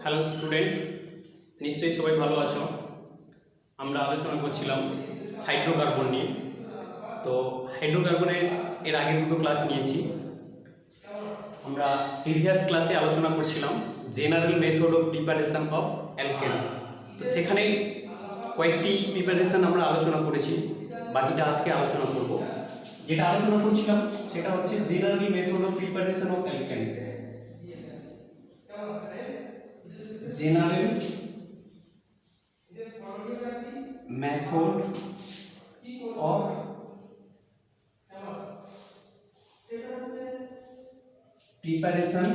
Hello students, নিশ্চয়ই সবাই ভালো আছো। আমরা আলোচনা করছিলাম হাইড্রোকার্বন নিয়ে। তো হাইড্রোকার্বনের এর আগে দুটো ক্লাস নিয়েছি। আমরা প্রিভিয়াস ক্লাসে আলোচনা করছিলাম general method of preparation of alkane. তো সেখানে কয়েকটি প্রিপারেশন আমরা আলোচনা করেছি, বাকিটা আজকে আলোচনা করব। যেটা আলোচনা করছিলাম সেটা হচ্ছে general method of preparation of alkane. General method of preparation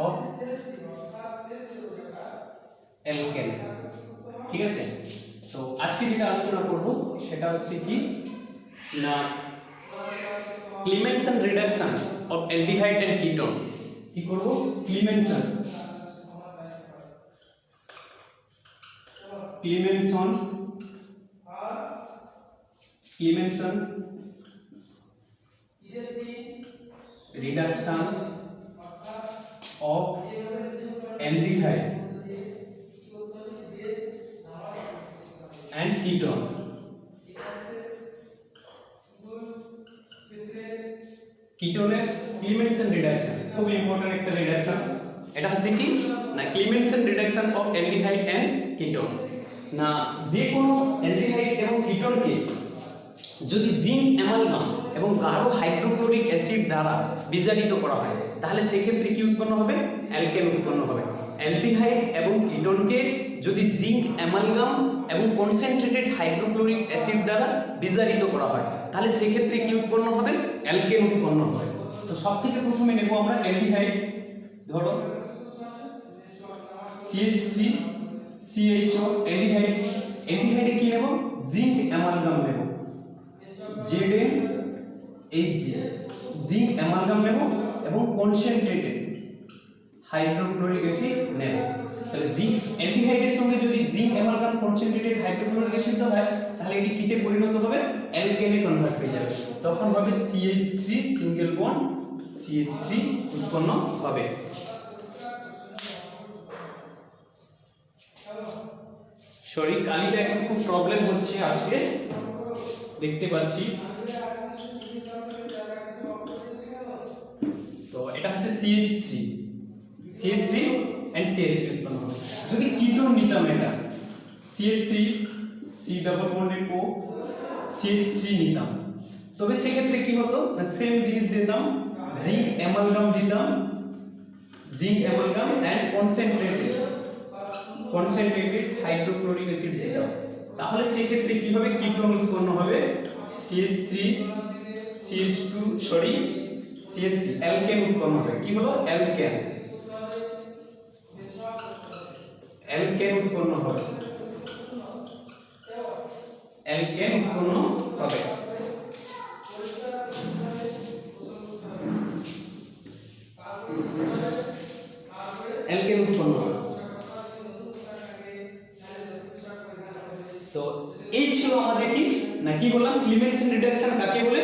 of alkane। ঠিক আছে, তো আজকে যেটা আলোচনা করব সেটা হচ্ছে কি না Clemmensen reduction of aldehyde and ketone. কি করব? Clemmensen reduction of aldehyde and ketone। কিটোনের ক্লিমেনসন রিডাকশন খুব ইম্পর্টেন্ট একটা রিডাকশন। এটা হচ্ছে কি না Clemmensen reduction of aldehyde and ketone. না যে কোনো অ্যালডিহাইড এবং কিটোনকে যদি জিঙ্ক অ্যামালগাম এবং গাঢ় হাইড্রোক্লোরিক অ্যাসিড দ্বারা বিজারিত করা হয় তাহলে সেক্ষেত্রে কি উৎপন্ন হবে? অ্যালকেন উৎপন্ন হবে। অ্যালডিহাইড এবং কিটোনকে যদি জিঙ্ক অ্যামালগাম এবং কনসেন্ট্রেটেড হাইড্রোক্লোরিক অ্যাসিড দ্বারা বিজারিত করা হয় তাহলে সেক্ষেত্রে কি উৎপন্ন হবে? অ্যালকেন উৎপন্ন হবে। তো সবথেকে প্রথমে নেব আমরা অ্যালডিহাইড। ধরো CH3 CHO অ্যালডিহাইড। অ্যালডিহাইডে কি নেব? জিঙ্ক অ্যামালগাম নেব, ZnHG, জিঙ্ক অ্যামালগাম নেব এবং কনসেন্ট্রেটেড হাইড্রোক্লোরিক অ্যাসিড নেব। তাহলে জিঙ্ক অ্যালডিহাইডের সঙ্গে যদি zinc amalgam concentrated hydrochloric acid দেওয়া হয় তাহলে এটি কিসে পরিণত হবে? অ্যালকেনে কনভার্ট হয়ে যাবে। তখন হবে CH3 সিঙ্গেল বন্ড CH3 উৎপন্ন হবে। সরি, কালিটা একটু খুব প্রবলেম হচ্ছে আজকে, দেখতে পাচ্ছি। তো এটা হচ্ছে CH3 and CH3 উৎপন্ন হবে। যদি কিটোন নিতাম, এটা CH3 C double bonded O CH3 নিতাম, তবে সেক্ষেত্রে কি হতো না সেম জিনিস দিতাম, জিঙ্ক অ্যামালগাম দিতাম, zinc amalgam and concentrated hydrochloric acid দিতাম। তাহলে সেক্ষেত্রে কি হবে? কিটোন উৎপন্ন হবে CH3 CH2 sorry CH3 alkane উৎপন্ন হবে। কি হলো? অ্যালকেন উৎপন্ন হবে। অ্যালকেন উৎপন্ন হবে। অ্যালকেন উৎপন্ন হবে। তো এই ছিল আমাদের কি না কি বললাম ক্লিমেনসন রিডাকশন কাকে বলে?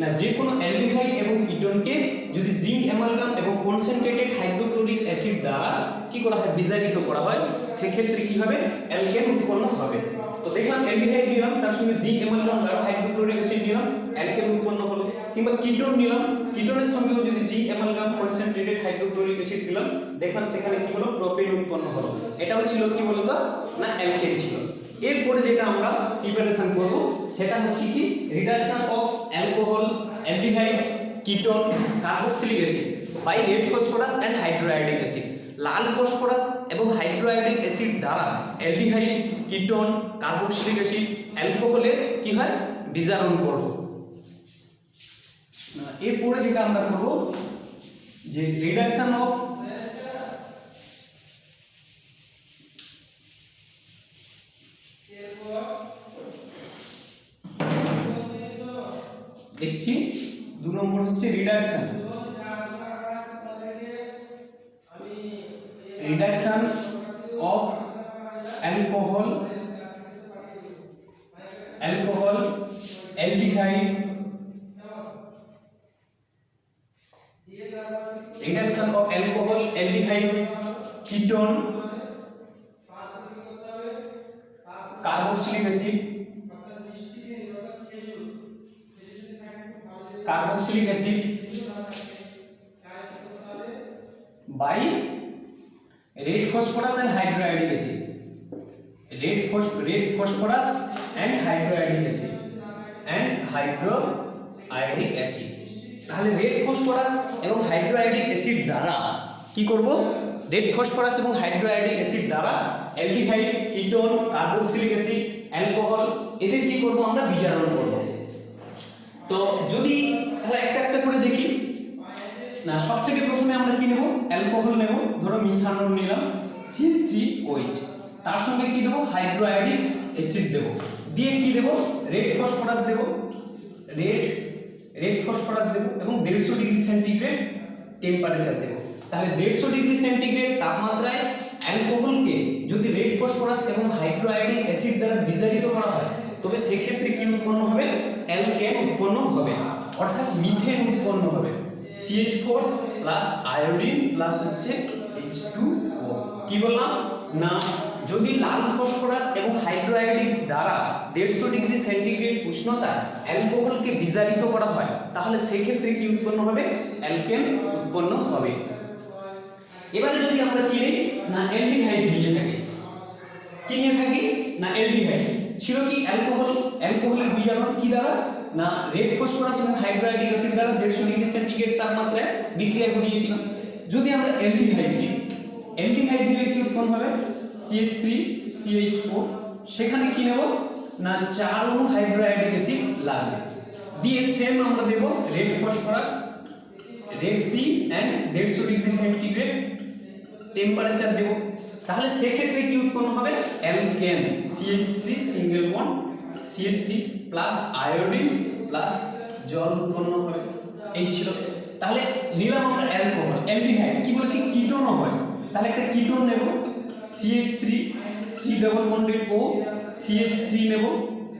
না যে কোনো অ্যালডিহাইড এবং কিটোনকে যদি জিঙ্ক অ্যামালগাম এবং কনসেন্ট্রেটেড হাইড্রোক্লোরিক অ্যাসিড দ্বারা কি করা হয়? বিজারিত করা হয়, সেক্ষেত্রে কি হবে? অ্যালকেন উৎপন্ন হবে। তো দেখলাম অ্যালডিহাইড নিলাম, তার সঙ্গে জিঙ্ক অ্যামালগাম গাঢ় হাইড্রোক্লোরিক অ্যাসিড নিলাম, অ্যালকেন উৎপন্ন হলো। কিংবা কিটোন নিলাম, কিটোনের সঙ্গেও যদি zinc amalgam concentrated hydrochloric acid দিলাম, দেখলাম সেখানে কি হলো? প্রোপেন উৎপন্ন হলো। এটাও ছিল কি বলতো না অ্যালকেন ছিল। এরপরে যেটা আমরা প্রিপারেশন করব সেটা হচ্ছে কি reduction of alcohol, aldehyde, ketone, carboxylic acid by red phosphorus and hydroiodic acid. লাল ফসফরাস এবং হাইড্রোআয়োডিক অ্যাসিড দ্বারা অ্যালডিহাইড, কিটোন, কার্বক্সিলিক অ্যাসিড, অ্যালকোহলে কি হয়? বিজারণ করব। এরপরে যেটা আমরা করব যে রিডাকশন অফ দেখছি 2 নম্বর হচ্ছে reduction of alcohol, aldehyde reduction of alcohol, aldehyde, ketone, carboxylic acid, by red phosphorus and hydroiodic acid, red phosphorus and hydroiodic acid and hydroiodic acid। তাহলে রেড ফসফরাস এবং হাইড্রোআয়োডিক অ্যাসিড দ্বারা কি করব, red phosphorus এবং hydroiodic acid দ্বারা aldehyde, ketone, carboxylic acid, alcohol এদের কি করব আমরা বিজারণ করব। তো যদি তাহলে একটা একটা করে দেখি না, সবথেকে প্রথমে আমরা কি নেব, অ্যালকোহল নেব, ধরো মিথানল নিলাম CH3OH, তার সঙ্গে কি দেব হাইড্রোআয়োডিক অ্যাসিড দেব, দিয়ে কি দেব রেড ফসফরাস দেব, রেড ফসফরাস দেব এবং 150 ডিগ্রি সেন্টিগ্রেড টেম্পারেচার দেব। তাহলে 150 ডিগ্রি সেন্টিগ্রেড তাপমাত্রায় অ্যালকোহলকে যদি রেড ফসফরাস এবং হাইড্রোআয়োডিক অ্যাসিড দ্বারা বিজারিত করা হয় তবে সেক্ষেত্রে কি উৎপন্ন হবে, অ্যালকেন উৎপন্ন হবে, অর্থাৎ মিথেন উৎপন্ন হবে। CH4 প্লাস আয়োডিন প্লাস হচ্ছে H2O। কি বললাম না, যদি লাল ফসফরাস এবং হাইড্রোআয়োডিক দ্বারা 150 ডিগ্রি সেন্টিগ্রেড উষ্ণতায় অ্যালকোহলকে বিজারিত করা হয় তাহলে সেক্ষেত্রে কি উৎপন্ন হবে, অ্যালকেন উৎপন্ন হবে। এবারে যদি আমরা কি নেই না অ্যালডিহাইড নিয়ে থাকি, কি নিয়ে থাকি না অ্যালডিহাইড ছিল কি অ্যালকোহলের বিজারণ কি দ্বারা না রেড ফসফরাস এবং হাইড্রোআয়োডিক অ্যাসিড দ্বারা 150 ডিগ্রি সেন্টিগ্রেড তাপমাত্রায় বিক্রিয়া ঘটিয়েছিলাম। যদি আমরা অ্যালডিহাইড নিই, অ্যালডিহাইড নিলে কি উৎপন্ন হবে CH3CH4, সেখানে কি নেব না 4 অণু হাইড্রোআয়োডিক অ্যাসিড লাগবে, দিয়ে সেম আমরা দেব red phosphorus, red P and 150 degree centigrade temperature দেব। তাহলে সেক্ষেত্রে কি উৎপন্ন হবে, alkane CH3 single bond CH3 plus iodine plus জল উৎপন্ন হবে। এই ছিল। তাহলে নিলাম আমরা অ্যালকোহল, অ্যালডিহাইড কি বলেছি কিটোনও হয়, তাহলে একটা কিটোন নেব CH3 C double bonded O CH3 নেব,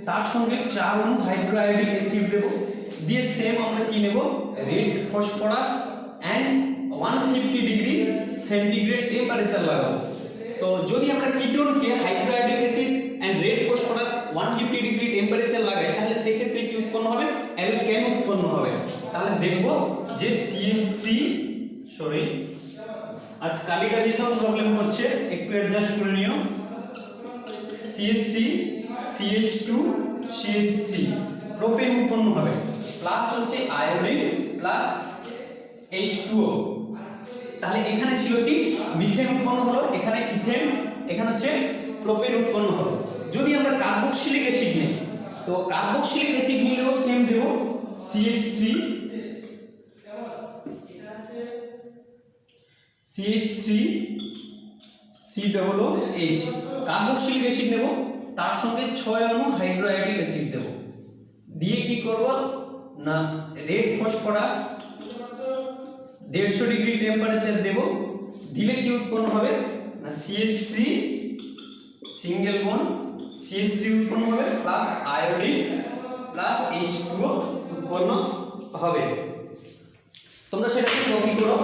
তার সঙ্গে 4 অণু হাইড্রোআয়োডিক অ্যাসিড দেব, দিয়ে সেম আমরা কি নেব red phosphorus and 150 degree centigrade temperature লাগাবো। তো যদি আমরা কিটোনকে hydroiodic acid and red phosphorus 150 degree temperature লাগাই তাহলে সেক্ষেত্রে কি উৎপন্ন হবে, অ্যালকেন উৎপন্ন হবে। তাহলে দেখব যে CH3 সরি আজ ক্যালিব্রেশন প্রবলেম হচ্ছে, একটু অ্যাডজাস্ট করে নিও। CH3 CH2 CH3 প্রোপেন উৎপন্ন হবে, প্লাস হচ্ছে আয়োডিন প্লাস H2O। তাহলে এখানে ছিল কি মিথেন উৎপন্ন হলো, এখানে ইথেন, এখানে হচ্ছে প্রোপেন উৎপন্ন হলো। যদি আমরা কার্বক্সিলিক অ্যাসিড নিই তো কার্বক্সিলিক অ্যাসিড নিলেও সেম দেব CH3 CH3COOH কার্বক্সিলিক অ্যাসিড নেব, তার সঙ্গে 6 অণু হাইড্রোআয়োডিক অ্যাসিড দেব, দিয়ে কি করব না রেড ফসফরাস 150 ডিগ্রি টেম্পারেচার দেব, দিলে কি উৎপন্ন হবে না CH3 সিঙ্গেল বন্ড CH3 উৎপন্ন হবে প্লাস আয়োডিন প্লাস H2O উৎপন্ন হবে। তোমরা সেটাকে কপি করো।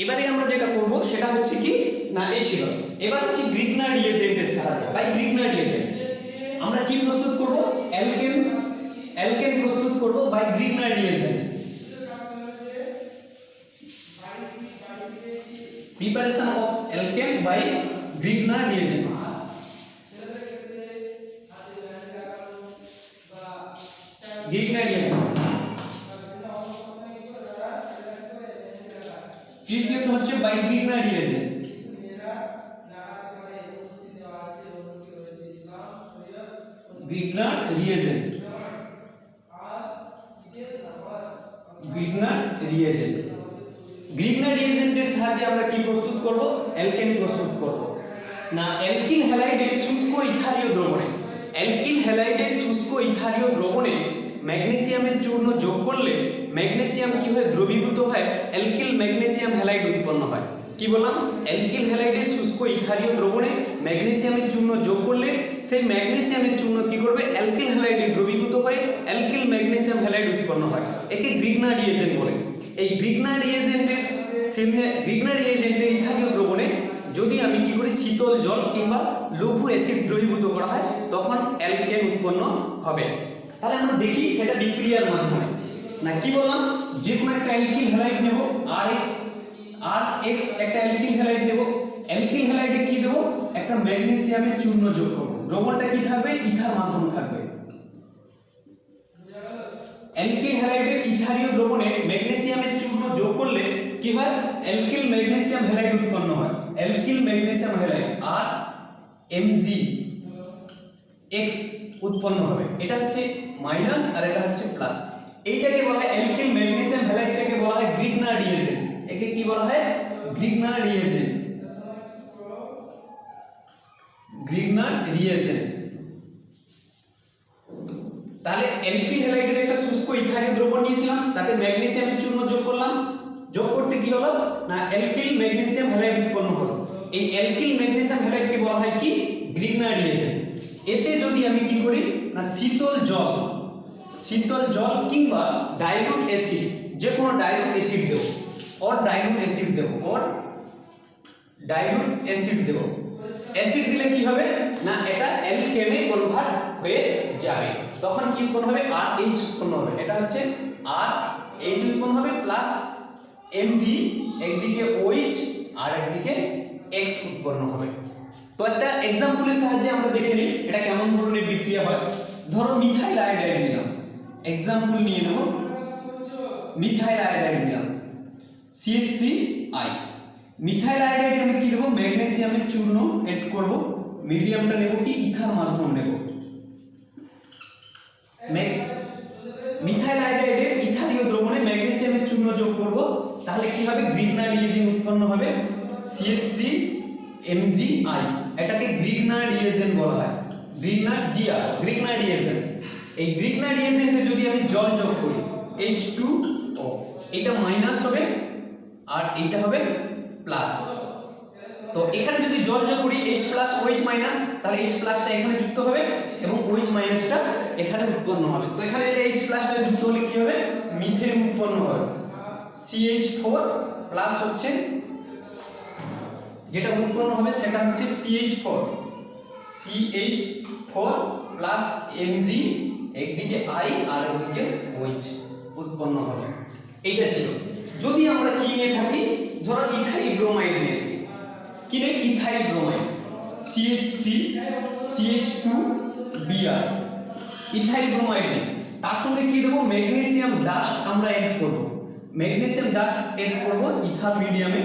এবারে আমরা যেটা করব সেটা হচ্ছে কি না এই ছিল, এবার হচ্ছে গ্রিগনার রিএজেন্টের সাহায্যে বাই গ্রিগনার রিএজেন্ট আমরা কি প্রস্তুত করব, অ্যালকেন প্রস্তুত করব by Grignard reagent. Preparation of alkane by Grignard reagent. Grignard reagent treatment হচ্ছে by Grignard reagent. Grignard reagent, Grignard reagent, Grignard রিএজেন্টের সাহায্যে আমরা কি প্রস্তুত করব, অ্যালকেন প্রস্তুত করব। না অ্যালকিল হ্যালাইডে শুষ্ক ইথালীয় দ্রবণে অ্যালকিল হ্যালাইডের শুষ্ক ইথারীয় দ্রবণে ম্যাগনেসিয়ামের চূর্ণ যোগ করলে ম্যাগনেসিয়াম কি হয় দ্রবীভূত হয় অ্যালকিল ম্যাগনেসিয়াম হ্যালাইড উৎপন্ন হয়। কি বললাম? অ্যালকিল হ্যালাইডের শুষ্ক ইথারীয় দ্রবণে ম্যাগনেসিয়ামের চূর্ণ যোগ করলে সেই ম্যাগনেসিয়ামের চূর্ণ কি করবে অ্যালকিল হ্যালাইডে দ্রবীভূত হয় অ্যালকিল ম্যাগনেসিয়াম হ্যালাইড উৎপন্ন হয়। একে গ্রিগনার রিয়েজেন্ট বলে। এই গ্রিগনার রিয়েজেন্টের ইথারীয় দ্রবণে যদি আমি কি করি শীতল জল কিংবা লঘু অ্যাসিড দ্রবীভূত করা হয় তখন অ্যালকেন উৎপন্ন হবে। তাহলে আমরা দেখি সেটা বিক্রিয়ার মাধ্যমে। না কি বললাম? যে কোনো একটা অ্যালকিল হ্যালাইড নেব RX একটা অ্যালকিল হ্যালাইড নেব। অ্যালকিল হ্যালাইডে কি দেব? একটা ম্যাগনেসিয়ামের চূর্ণ যোগ করব। দ্রবণটা কি থাকবে? ইথার মাধ্যম থাকবে। অ্যালকিল হ্যালাইডের ইথারীয় দ্রবণে ম্যাগনেসিয়ামের চূর্ণ যোগ করলে কি হয় অ্যালকিল ম্যাগনেসিয়াম হ্যালাইড উৎপন্ন হয়। অ্যালকিল ম্যাগনেসিয়াম হ্যালাইড আর MgX উৎপন্ন হবে। এটা হচ্ছে মাইনাস আর এটা হচ্ছে প্লাস। এইটাকে বলা হয় অ্যালকিল ম্যাগনেসিয়াম হ্যালাইডটাকে বলা হয় গ্রিগনার রিয়েজেন্ট। একে কি বলা হয়? Grignard reagent. Grignard reagent. তাহলে অ্যালকিল হ্যালাইডের একটা শুষ্ক ইথারীয় দ্রবণ নিয়েছিলাম, তাতে ম্যাগনেসিয়ামের চূর্ণ যোগ করলাম। যোগ করতে কি হলো? না অ্যালকিল ম্যাগনেসিয়াম হ্যালাইড উৎপন্ন হলো। এই অ্যালকিল ম্যাগনেসিয়াম হ্যালাইডকে বলা হয় কি? Grignard reagent. এতে যদি আমি কি করি না শীতল জল কিংবা ডাইলুট অ্যাসিড, যে কোনো ডাইলুট অ্যাসিড দেব অ্যাসিড দিলে কি হবে না এটা অ্যালকেনে কনভার্ট হয়ে যাবে। তখন কি উৎপন্ন হবে? RH উৎপন্ন হবে। এটা হচ্ছে RH উৎপন্ন হবে প্লাস Mg, একদিকে OH আর একদিকে X উৎপন্ন হবে। তো একটা एग्जांपलेর সাহায্যে আমরা দেখে নিই এটা কেমন ধরনের বিক্রিয়া হয়। ধরো মিথাইল আয়োডাইড নিলাম, एग्जांपल নিয়ে নেব। মিথাইল আয়োডাইড নিলাম CH3I। মিথাইল আয়োডাইডে আমি কি দেব? ম্যাগনেসিয়ামের চূর্ণ এড করব। মিডিয়ামটা নেব কি? ইথার মাধ্যম নেব। মিথাইল আয়োডাইডের ইথারীয় দ্রবণে ম্যাগনেসিয়ামের চূর্ণ যোগ করব। তাহলে কি হবে? গ্রিগনার রিয়েজেন্ট উৎপন্ন হবে CH3MgI। এটাকে গ্রিগনার রিয়েজেন্ট বলা হয়। Grignard reagent. এই গ্রিগনার রিয়েজেন্টে যদি আমি জল যোগ করি H2O, এটা মাইনাস হবে আর এটা হবে প্লাস। তো এখানে যদি জল যোগ করি H+ OH মাইনাস, তাহলে H+ টা এখানে যুক্ত হবে এবং OH মাইনাসটা এখানে উৎপন্ন হবে। তো এখানে এটা H+ টা যুক্ত হলে কি হবে? মিথেন উৎপন্ন হবে। CH4 প্লাস হচ্ছে যেটা উৎপন্ন হবে সেটা হচ্ছে CH4 প্লাস Mg, একদিকে I আর একদিকে OH উৎপন্ন হবে। এইটা ছিল। যদি আমরা কি নিয়ে থাকি? ধরো ইথাইল ব্রোমাইড নিয়ে থাকি। কি রে? Ethyl bromide CH3 CH2Br। Ethyl bromide নেই, তার সঙ্গে কি দেব? ম্যাগনেসিয়াম ডাস্ট আমরা এড করব। ম্যাগনেসিয়াম ডাস্ট এড করব ইথার মিডিয়ামে।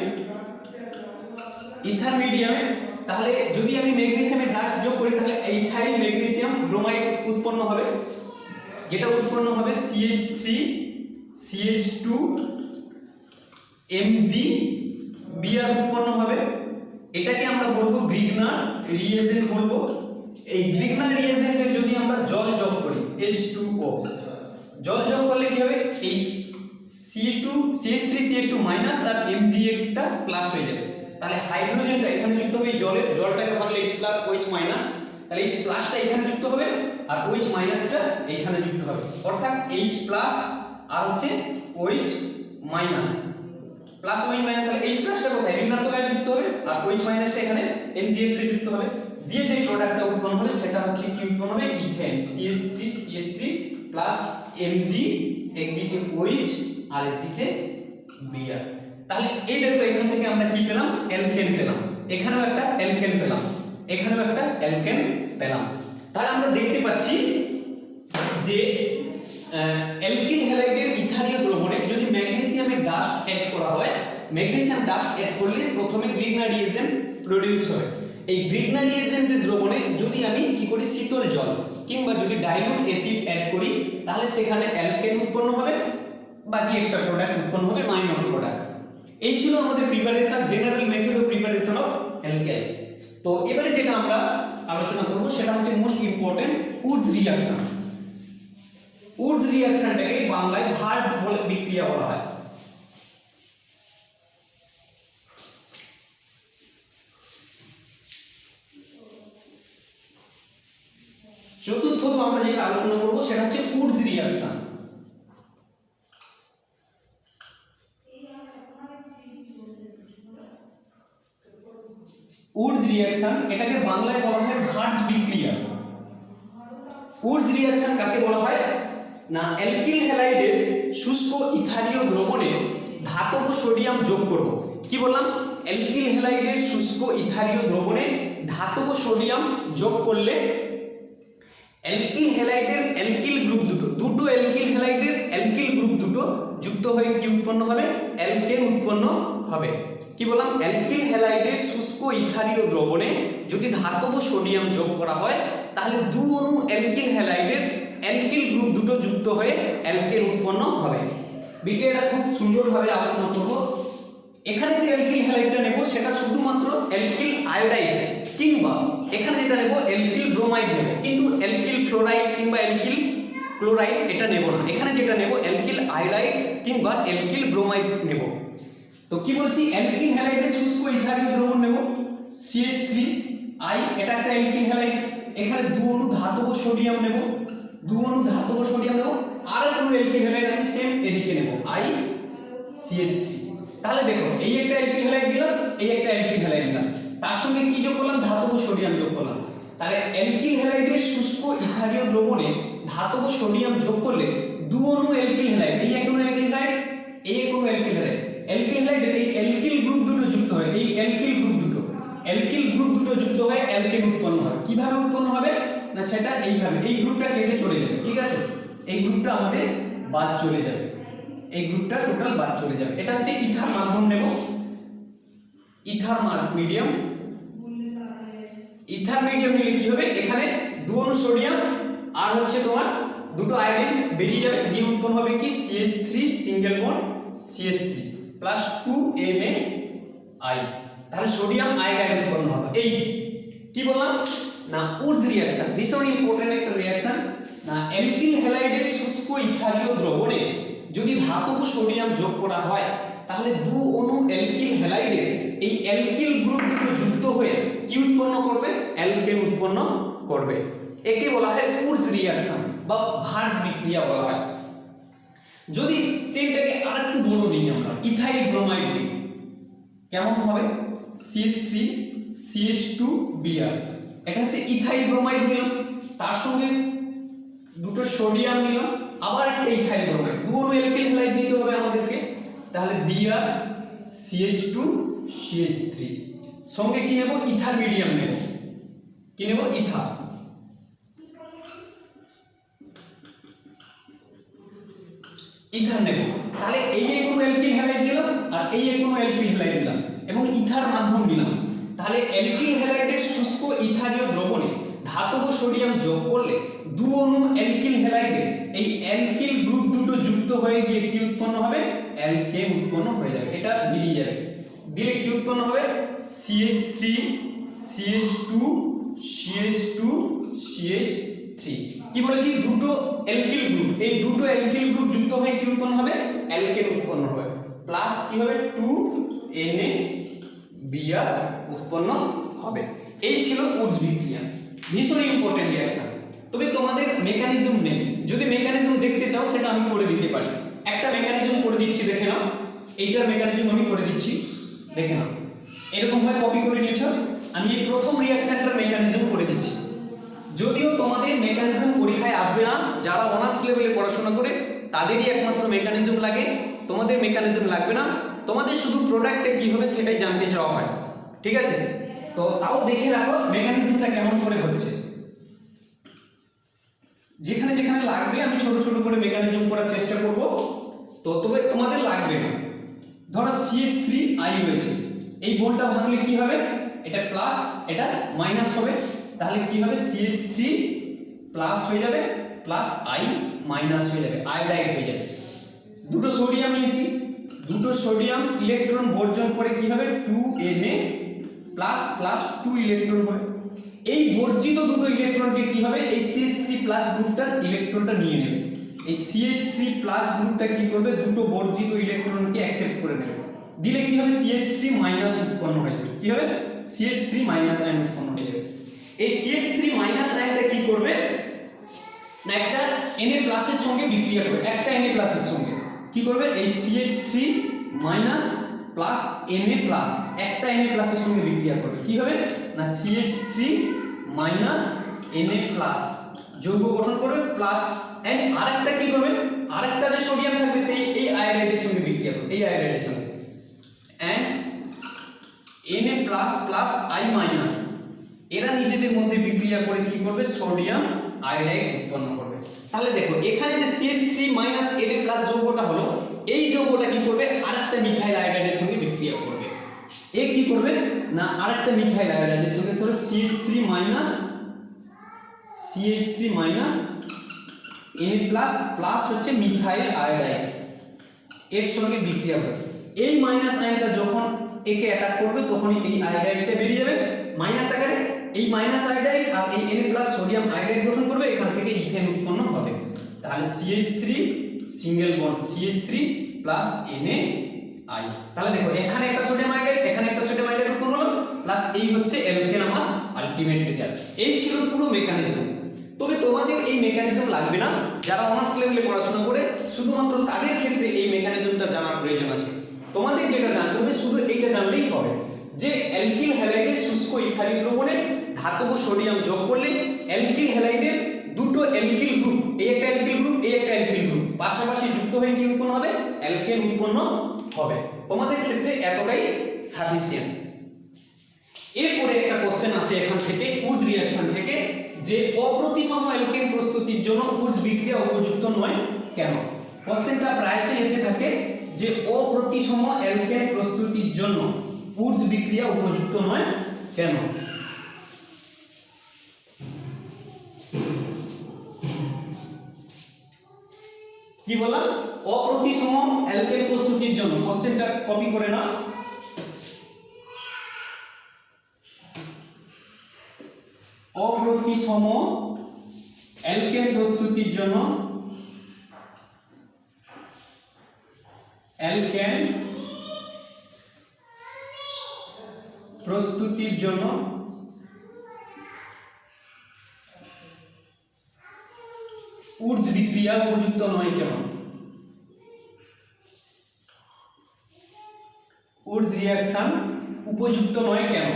তাহলে যদি আমি ম্যাগনেসিয়ামের ডাস্ট যোগ করি তাহলে ইথাইল ম্যাগনেসিয়াম ব্রোমাইড উৎপন্ন হবে। যেটা উৎপন্ন হবে CH3 CH2Mg উৎপন্ন হবে। এটাকে আমরা বলবো গ্রিগনার রিয়েজেন্ট বলবো। এই গ্রিগনার রিয়েজেন্টে যদি আমরা জল যোগ করি H2O, জল যোগ করলে কি হবে? এই CH3 CH2 মাইনাস আর MgX টা প্লাস হয়ে যাবে। তাহলে হাইড্রোজেনটা এখানে যুক্ত হবে, জলটাকে বানালে H+ OH মাইনাস, তাহলে H+ টা এখানে যুক্ত হবে আর OH মাইনাসটা এখানে যুক্ত হবে। অর্থাৎ H+ আর হচ্ছে OH minus plus OH minus, তাহলে H+ টা কোথায়? ঋণাত্মক আয়নে যুক্ত হবে আর OH মাইনাসটা এখানে MgX এ যুক্ত হবে। দিয়ে যে প্রোডাক্টটা উৎপন্ন হবে সেটা হচ্ছে কি উৎপন্ন হবে? ইথেন CH3 প্লাস Mg, একদিকে OH আর একদিকে Br। তাহলে এই দেখো এখান থেকে আমরা কি পেলাম? অ্যালকেন পেলাম। এখানেও একটা অ্যালকেন পেলাম, এখানেও একটা অ্যালকেন পেলাম। তাহলে আমরা দেখতে পাচ্ছি যে অ্যালকিল হ্যালাইডের ইথারীয় দ্রবণে যদি ম্যাগনেসিয়ামের ডাস্ট এড করা হয়, ম্যাগনেসিয়াম ডাস্ট এড করলে প্রথমে গ্রিগনার রিয়েজেন্ট প্রোডিউস হয়। এই গ্রিগনার রিয়েজেন্টের দ্রবণে যদি আমি কি করি শীতল জল কিংবা যদি ডাইলুট অ্যাসিড অ্যাড করি তাহলে সেখানে অ্যালকেন উৎপন্ন হবে, বাকি একটা প্রোডাক্ট উৎপন্ন হবে, মাইনর প্রোডাক্ট। এই ছিল আমাদের preparation, general method of preparation of alkane. তো এবারে যেটা আমরা আলোচনা করব সেটা হচ্ছে most important Wurtz reaction. Wurtz রিঅ্যাকশনটাকে বাংলায় ভার্জ বলে বিক্রিয়া বলা হয়। চতুর্থত আমরা যেটা আলোচনা করব সেটা হচ্ছে উডস রিঅ্যাকশন। উডস রিঅ্যাকশন এটাকে বাংলায় বলা হয় ভার্জ বিক্রিয়া। উডস রিঅ্যাকশন কাকে বলা হয় না অ্যালকিল হ্যালাইডের শুষ্ক ইথানীয় দ্রবণে ধাতব সোডিয়াম যোগ করব। কি বললাম? অ্যালকিল হ্যালাইডের শুষ্ক ইথানীয় দ্রবণে ধাতব সোডিয়াম যোগ করলে অ্যালকিল হ্যালাইডের অ্যালকিল গ্রুপ দুটো অ্যালকিল হ্যালাইডের অ্যালকিল গ্রুপ দুটো যুক্ত হয়ে কি উৎপন্ন হবে? অ্যালকেন উৎপন্ন হবে। কি বললাম? অ্যালকিল হ্যালাইডের শুষ্ক ইথানীয় দ্রবণে যদি ধাতব সোডিয়াম যোগ করা হয় তাহলে দু অণু অ্যালকিল হ্যালাইডের অ্যালকিল গ্রুপ দুটো যুক্ত হয়ে অ্যালকেন উৎপন্ন হবে। বিক্রিয়াটা খুব সুন্দরভাবে আলোচনা করব। এখানে যে অ্যালকিল হ্যালাইডটা নেব সেটা শুধুমাত্র অ্যালকিল আয়োডাইড কিংবা এখানে যেটা নেব অ্যালকিল ব্রোমাইড নেব, কিন্তু অ্যালকিল ফ্লোরাইড কিংবা অ্যালকিল ক্লোরাইড এটা নেব না। এখানে যেটা নেব অ্যালকিল আয়োডাইড কিংবা অ্যালকিল ব্রোমাইড নেব। তো কি বলছি? অ্যালকিল হ্যালাইডের শুষ্ক ইথানীয় দ্রবণ নেব CH3I, এটা একটা অ্যালকিল হ্যালাইড। এখানে দু অণু ধাতব সোডিয়াম নেব, দু অণু ধাতব সোডিয়াম নেব, আর একটা অ্যালকিল হ্যালাইড আমি সেম এদিকে নেব ICH3। তাহলে দেখো এই একটা অ্যালকিল হ্যালাইড দিলাম, এই একটা অ্যালকিল হ্যালাইড দিলাম, তার সঙ্গে কি যোগ করলাম? ধাতব সোডিয়াম যোগ করলাম। তাহলে অ্যালকিল হ্যালাইডের শুষ্ক ইথানীয় দ্রবণে ধাতব সোডিয়াম যোগ করলে দু অণু অ্যালকিল হ্যালাইড, এই এক অণু অ্যালকিল হ্যালাইড, এই এক অণু অ্যালকিল হ্যালাইড, অ্যালকিল হ্যালাইডের এই অ্যালকিল গ্রুপ দুটো যুক্ত হয়, এই অ্যালকিল গ্রুপ দুটো যুক্ত হয়ে অ্যালকেন উৎপন্ন হয়। কিভাবে উৎপন্ন হবে না সেটা এইভাবে, এই গ্রুপটা কেটে চলে যাবে। ঠিক আছে, এই গ্রুপটা আমাদের বাদ চলে যাবে, এই গ্রুপটা টোটাল বাদ চলে যাবে। এটা হচ্ছে ইথার মাধ্যম নেব, ইথার মিডিয়াম। ইথার মিডিয়াম নিলে কি হবে? এখানে দু অণু সোডিয়াম আর হচ্ছে তোমার দুটো আয়োডিন বেরিয়ে যাবে, দিয়ে উৎপন্ন হবে কি? CH3 single bond CH3 plus 2NaI। তাহলে সোডিয়াম আয়োডাইড উৎপন্ন হবে। এই কি বললাম না উডস রিঅ্যাকশন, ভীষণ ইম্পর্টেন্ট একটা রিঅ্যাকশন না। অ্যালকিল হ্যালাইডের শুষ্ক ইথানীয় দ্রবণে যদি ধাতব সোডিয়াম যোগ করা হয় তাহলে দু অণু অ্যালকিল হ্যালাইডের এই অ্যালকিল গ্রুপ দুটো যুক্ত হয়ে কি উৎপন্ন করবে? অ্যালকেন উৎপন্ন করবে। একে বলা হয় উডস রিঅ্যাকশন বা ভার্জ বিক্রিয়া বলা হয়। যদি চেনটাকে আরেকটু বড় নিই আমরা, ইথাইল ব্রোমাইড নিই, কেমন হবে? CH3 CH2Br, এটা হচ্ছে ইথাইল ব্রোমাইড নিলাম, তার সঙ্গে দুটো সোডিয়াম নিলাম, আবার একটা ইথাইল ব্রোমাইড, দু অণু অ্যালকিল হ্যালাইড নিতে হবে আমাদেরকে। তাহলে Br CH2 CH3 সঙ্গে কি নেব? ইথার মিডিয়াম নেব। কি নেব? ইথার। ইথার নেব। তাহলে এই এক অণু অ্যালকিল হ্যালাইড নিলাম আর এই এক অণু অ্যালকিল হ্যালাইড নিলাম এবং ইথার মাধ্যম নিলাম। তাহলে অ্যালকিল হ্যালাইডের শুষ্ক ইথানীয় দ্রবণে ধাতব সোডিয়াম যোগ করলে দু অণু অ্যালকিল হ্যালাইডে এই অ্যালকিল গ্রুপ দুটো যুক্ত হয়ে গিয়ে কি উৎপন্ন হবে? অ্যালকেন উৎপন্ন হয়ে যাবে। এটা বেরিয়ে যাবে, দিলে কি উৎপন্ন হবে? CH3 CH2 CH2 CH3। কি বলেছি? দুটো অ্যালকিল গ্রুপ, এই দুটো অ্যালকিল গ্রুপ যুক্ত হয়ে কি উৎপন্ন হবে? অ্যালকেন উৎপন্ন হবে। প্লাস কি হবে? 2NaBr উৎপন্ন হবে। এই ছিল উডস বিক্রিয়া, ভীষণ ইম্পর্টেন্ট রিঅ্যাকশন। তবে তোমাদের মেকানিজম নেই, যদি মেকানিজম দেখতে চাও সেটা আমি করে দিতে পারি। একটা মেকানিজম করে দিচ্ছি, দেখে নাও। এইটার মেকানিজম আমি করে দিচ্ছি, দেখে নাও। এরকম ভাবে কপি করে নিয়েছ। আমি এই প্রথম রিঅ্যাকশনটার মেকানিজম করে দিচ্ছি। যদিও তোমাদের মেকানিজম পরীক্ষায় আসবে না, যারা অনার্স লেভেলে পড়াশোনা করে তাদেরই একমাত্র মেকানিজম লাগে, তোমাদের মেকানিজম লাগবে না। তোমাদের শুধু প্রোডাক্টে কি হবে সেটাই জানতে চাওয়া হয়। ঠিক আছে, তো তাও দেখে রাখো মেকানিজমটা কেমন করে হচ্ছে। যেখানে যেখানে লাগবে আমি ছোট ছোট করে মেকানিজম করার চেষ্টা করব। তো তবে তোমাদের লাগবে না। ধরো CH3I রয়েছে, এই বন্ডটা ভাঙলে কি হবে? এটা প্লাস এটা মাইনাস হবে, তাহলে কি হবে? CH3 প্লাস হয়ে যাবে প্লাস I মাইনাস হয়ে যাবে, আয়োডাইড হয়ে যাবে। দুটো সোডিয়াম নিয়েছি, দুটো সোডিয়াম ইলেকট্রন বর্জন করে কি হবে? 2Na প্লাস প্লাস 2 ইলেকট্রন হবে। এই বর্জিত দুটো ইলেকট্রনকে কি হবে, এই CH3 প্লাস গ্রুপটার ইলেকট্রনটা নিয়ে নেবে। এই CH3 প্লাস গ্রুপটা কি করবে, দুটো বর্জিত ইলেকট্রনকে অ্যাকসেপ্ট করে নেবে, দিলে কি হবে CH3 মাইনাস উৎপন্ন হয়ে যাবে। কি হবে, CH3 মাইনাস আয়ন উৎপন্ন হয়ে যাবে। এই CH3 মাইনাস আয়নটা কি করবে না, একটা Na প্লাসের সঙ্গে বিক্রিয়া করবে, একটা Na প্লাসের সঙ্গে কি করবে, এই CH3 minus plus Na plus একটা Na প্লাসের সঙ্গে বিক্রিয়া করবে, কি হবে না CH3 মাইনাস Na প্লাস যৌগ গঠন করবে প্লাস এন্ড আরেকটা কি করবে, আরেকটা যে সোডিয়াম থাকবে সেই এই আয়োডাইডের সঙ্গে বিক্রিয়া করবে, এই আয়োডাইডের সঙ্গে and Na plus plus I minus এরা নিজেদের মধ্যে বিক্রিয়া করে কি করবে, সোডিয়াম আয়োডাইড উৎপন্ন করবে। তাহলে দেখো এখানে যে CH3 মাইনাস Na প্লাস যৌগটা হলো, এই যৌগটা কি করবে, আরেকটা মিথাইল আয়োডাইডের সঙ্গে বিক্রিয়া করবে। এ কি করবে না আরেকটা মিথাইল আয়োডাইডের সঙ্গে, ধরো CH3 minus Na plus plus হচ্ছে মিথাইল আয়োডাইড এর সঙ্গে বিক্রিয়া করবে। এই মাইনাস আয়নটা যখন একে অ্যাটাক করবে তখন এই আয়োডাইডটা বেরিয়ে যাবে মাইনাস আকারে, এই মাইনাস আয়োডাইড আর এই Na প্লাস সোডিয়াম আয়োডাইড গঠন করবে, এখান থেকে ইথেন উৎপন্ন হবে। তাহলে CH3 single bond CH3 plus NaI। তাহলে দেখো এখানে একটা সোডিয়াম আয়োডাইড, এখানে একটা সোডিয়াম আয়োডাইড উৎপন্ন হলো, প্লাস এই হচ্ছে অ্যালকেন আমার আলটিমেট রেজাল্ট। এই ছিল পুরো মেকানিজম। তবে তোমাদের এই মেকানিজম লাগবে না, যারা অনার্স লেভেলে পড়াশোনা করে শুধুমাত্র তাদের ক্ষেত্রে এই মেকানিজমটা জানার প্রয়োজন আছে। তোমাদের যেটা জানতে হবে শুধু এইটা জানলেই হবে যে অ্যালকিল হ্যালাইডের শুষ্ক ইথাইল দ্রবণে ধাতব সোডিয়াম যোগ করলে অ্যালকিল হ্যালাইডের দুটো অ্যালকিল গ্রুপ, এই একটা অ্যালকিল গ্রুপ এই একটা অ্যালকিল গ্রুপ পাশাপাশি যুক্ত হয়ে কি উৎপন্ন হবে, অ্যালকেন উৎপন্ন হবে। তোমাদের ক্ষেত্রে এতটাই সাফিসিয়েন্ট। এরপরে একটা কোশ্চেন আছে এখান থেকে উডস রিঅ্যাকশন থেকে, যে অপ্রতিসম অ্যালকেন প্রস্তুতির জন্য উডস বিক্রিয়া উপযুক্ত নয় কেন। কোশ্চেনটা প্রায়শই এসে থাকে যে অপ্রতিসম অ্যালকেন প্রস্তুতির জন্য উডস বিক্রিয়া উপযুক্ত নয় কেন। কি বললাম, অপ্রতিসম অ্যালকেন প্রস্তুতির জন্য, কোশ্চেনটা কপি করে না, অপ্রতিসম অ্যালকেন প্রস্তুতির জন্য অ্যালকেন প্রস্তুতির জন্য উডস বিক্রিয়া উপযুক্ত নয় কেন। উডস রিঅ্যাকশন উপযুক্ত নয় কেন।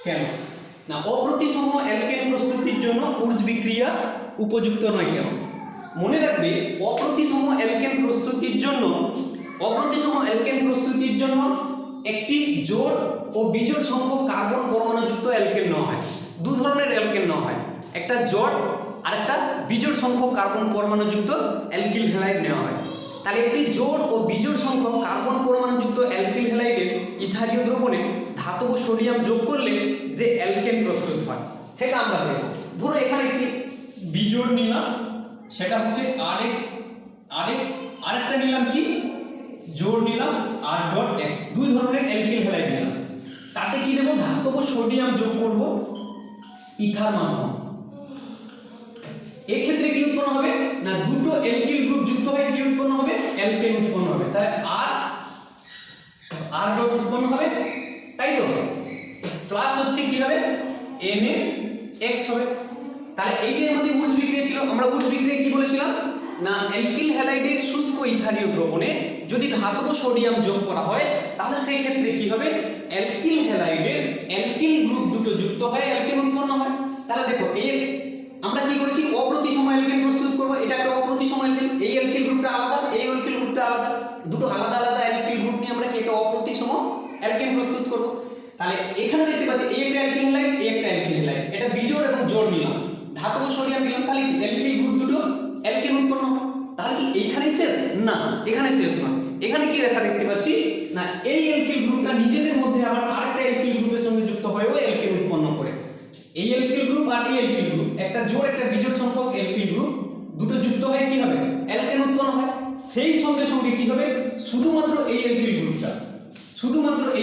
কেন না অপ্রতিসম অ্যালকেন প্রস্তুতির জন্য উডস বিক্রিয়া উপযুক্ত নয় কেন। মনে রাখবে অপ্রতিসম অ্যালকেন প্রস্তুতির জন্য একটি জোড় ও বিজোড় সংখ্যক কার্বন পরমাণুযুক্ত অ্যালকেন নেওয়া হয়। দু ধরনের অ্যালকেন নেওয়া হয়, একটা জোড় আর একটা বিজোড় সংখ্যক কার্বন পরমাণুযুক্ত অ্যালকিল হ্যালাইড নেওয়া হয়। তাহলে একটি জোড় ও বিজোড় সংখ্যক কার্বন পরমাণুযুক্ত অ্যালকিল হ্যালাইডের ইথানীয় দ্রবণে ধাতব সোডিয়াম যোগ করলে যে অ্যালকেন প্রস্তুত হয় সেটা আমরা দেখব। ধরো এখানে একটি বিজোড় নিলাম, সেটা হচ্ছে RX, আরেকটা নিলাম কি জোড় নিলাম R.X, দুই ধরনের অ্যালকিল হ্যালাইড নিলাম। তাতে কি দেব, ধাতব সোডিয়াম যোগ করব ইথার মাধ্যম। এক্ষেত্রে কি উৎপন্ন হবে না দুটো অ্যালকিল গ্রুপ যুক্ত হয়ে কি উৎপন্ন হবে, অ্যালকেন উৎপন্ন হবে। তাহলে R ডট উৎপন্ন হবে, তাই তো, প্লাস হচ্ছে কি হবে NaX হবে। তাহলে এইটাই আমাদের উডস বিক্রিয়া ছিল। আমরা উডস বিক্রিয়া কি বলেছিলাম না অ্যালকিল হ্যালাইডের শুষ্ক ইথানীয় দ্রবণে যদি ধাতব সোডিয়াম যোগ করা হয় তাহলে সেই ক্ষেত্রে কি হবে, অ্যালকিল হ্যালাইডের অ্যালকিল গ্রুপ দুটো যুক্ত হয়ে অ্যালকেন উৎপন্ন হয়। তাহলে দেখো এর আমরা কি করেছি, অপ্রতিসম অ্যালকেন প্রস্তুত করব। এটা একটা অপ্রতিসম অ্যালকেন, এই অ্যালকিল গ্রুপটা আলাদা, এই অ্যালকিল গ্রুপটা আলাদা, দুটো আলাদা আলাদা অ্যালকিল গ্রুপ নিয়ে আমরা কি একটা অপ্রতিসম অ্যালকেন প্রস্তুত করব। তাহলে এখানে দেখতে পাচ্ছি এই একটা অ্যালকিল হ্যালাইড, এই একটা অ্যালকিল হ্যালাইড, এটা বিজোড় এবং জোড় নিলাম, ধাতব সোডিয়াম দিলাম, তাহলে অ্যালকিল গ্রুপ দুটো অ্যালকেন উৎপন্ন হবে। তাহলে কি এইখানে শেষ না, এখানে শেষ নয়। এখানে কি দেখতে পাচ্ছি না এই অ্যালকিল গ্রুপটা নিজেদের মধ্যে আবার আরেকটা অ্যালকিল গ্রুপের সঙ্গে যুক্ত হয়েও অ্যালকেন উৎপন্ন করে। এই অ্যালকিল গ্রুপ আর এই অ্যালকিল গ্রুপ একটা জোড় একটা বিজোড় সংখ্যক অ্যালকিল গ্রুপ দুটো যুক্ত হয়ে কি হবে, অ্যালকেন উৎপন্ন হয়। সেই সঙ্গে সঙ্গে কি হবে, শুধুমাত্র এই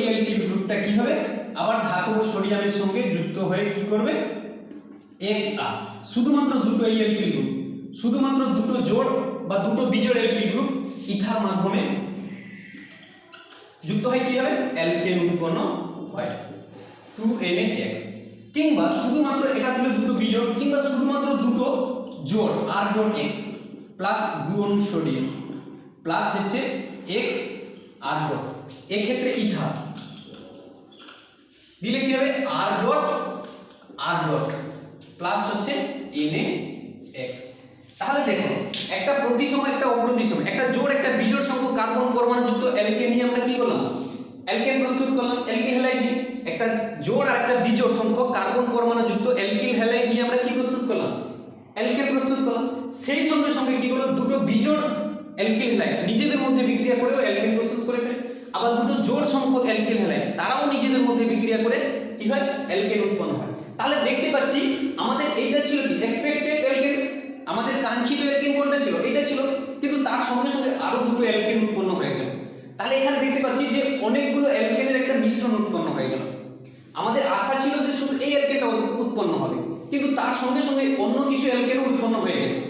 অ্যালকিল গ্রুপটা কি হবে, আবার ধাতব সোডিয়ামের সঙ্গে যুক্ত হয়ে কি করবে, XR। শুধুমাত্র দুটো এই অ্যালকিল গ্রুপ, শুধুমাত্র দুটো জোড় বা দুটো বিজোড় অ্যালকিল গ্রুপ ইথার মাধ্যমে যুক্ত হয় কি হবে, অ্যালকেন উৎপন্ন হয় 2NaX। কিংবা শুধুমাত্র এটা ছিল দুটো বিজোড়, কিংবা শুধুমাত্র দুটো জোড় R ডট X প্লাস 2 অণু সোডিয়াম প্লাস হচ্ছে X R ডট, এই ক্ষেত্রে ইথার দিলে কি হবে, R ডট প্লাস হচ্ছে NaX। তাহলে দেখো একটা প্রতিসম একটা অপ্রতিসম, একটা জোড় একটা বিজোড় সংখ্যক কার্বন পরমাণু যুক্ত অ্যালকেন নিয়ে আমরা কি করলাম, অ্যালকেন প্রস্তুত করলাম, অ্যালকিল হ্যালাইড নিয়ে। একটা জোড় আর একটা বিজোড় সংখ্যক কার্বন পরমাণু যুক্ত অ্যালকিল হ্যালাইড নিয়ে আমরা কি প্রস্তুত করলাম, অ্যালকেন প্রস্তুত করলাম। সেই সঙ্গে সঙ্গে কি হলো, দুটো বিজোড় অ্যালকিল হ্যালাইড নিজেদের মধ্যে বিক্রিয়া করেও অ্যালকেন প্রস্তুত করে ফেলে। আবার দুটো জোড় সংখ্যক অ্যালকিল হ্যালাইড তারাও নিজেদের মধ্যে বিক্রিয়া করে কি হয়, অ্যালকেন উৎপন্ন হয়। তাহলে দেখতে পাচ্ছি আমাদের এইটা ছিল কি এক্সপেক্টেড অ্যালকেন, আমাদের কাঙ্ক্ষিত অ্যালকেন কোনটা ছিল, এটা ছিল, কিন্তু তার সঙ্গে সঙ্গে আরো দুটো অ্যালকেন উৎপন্ন হয়ে গেল। তাহলে এখানে দেখতে পাচ্ছি যে অনেকগুলো অ্যালকেনের একটা মিশ্রণ উৎপন্ন হয়ে গেল। আমাদের আশা ছিল যে শুধু এই অ্যালকেনটা উৎপন্ন হবে, কিন্তু তার সঙ্গে সঙ্গে অন্য কিছু অ্যালকেনও উৎপন্ন হয়ে গেছে,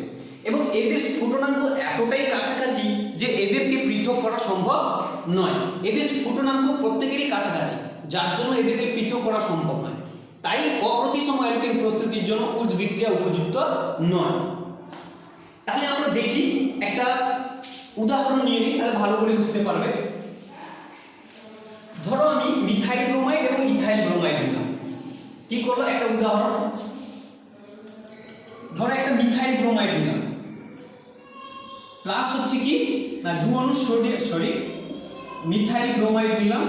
এবং এদের স্ফুটনাঙ্ক এতটাই কাছাকাছি যে এদেরকে পৃথক করা সম্ভব নয়। এদের স্ফুটনাঙ্ক প্রত্যেকেরই কাছাকাছি, যার জন্য এদেরকে পৃথক করা সম্ভব নয়। তাই অপ্রতিসম অ্যালকেন প্রস্তুতির জন্য উৎস বিক্রিয়া উপযুক্ত নয়। তাহলে আমরা দেখি একটা উদাহরণ নিয়ে নিই, তাহলে ভালো করে বুঝতে পারবে। ধরো আমি মিথাইল ব্রোমাইড এবং ইথাইল ব্রোমাইড নিলাম। কি করলো, একটা উদাহরণ, ধরো একটা মিথাইল ব্রোমাইড নিলাম, প্লাস হচ্ছে কি না 2 অণু মিথাইল ব্রোমাইড নিলাম,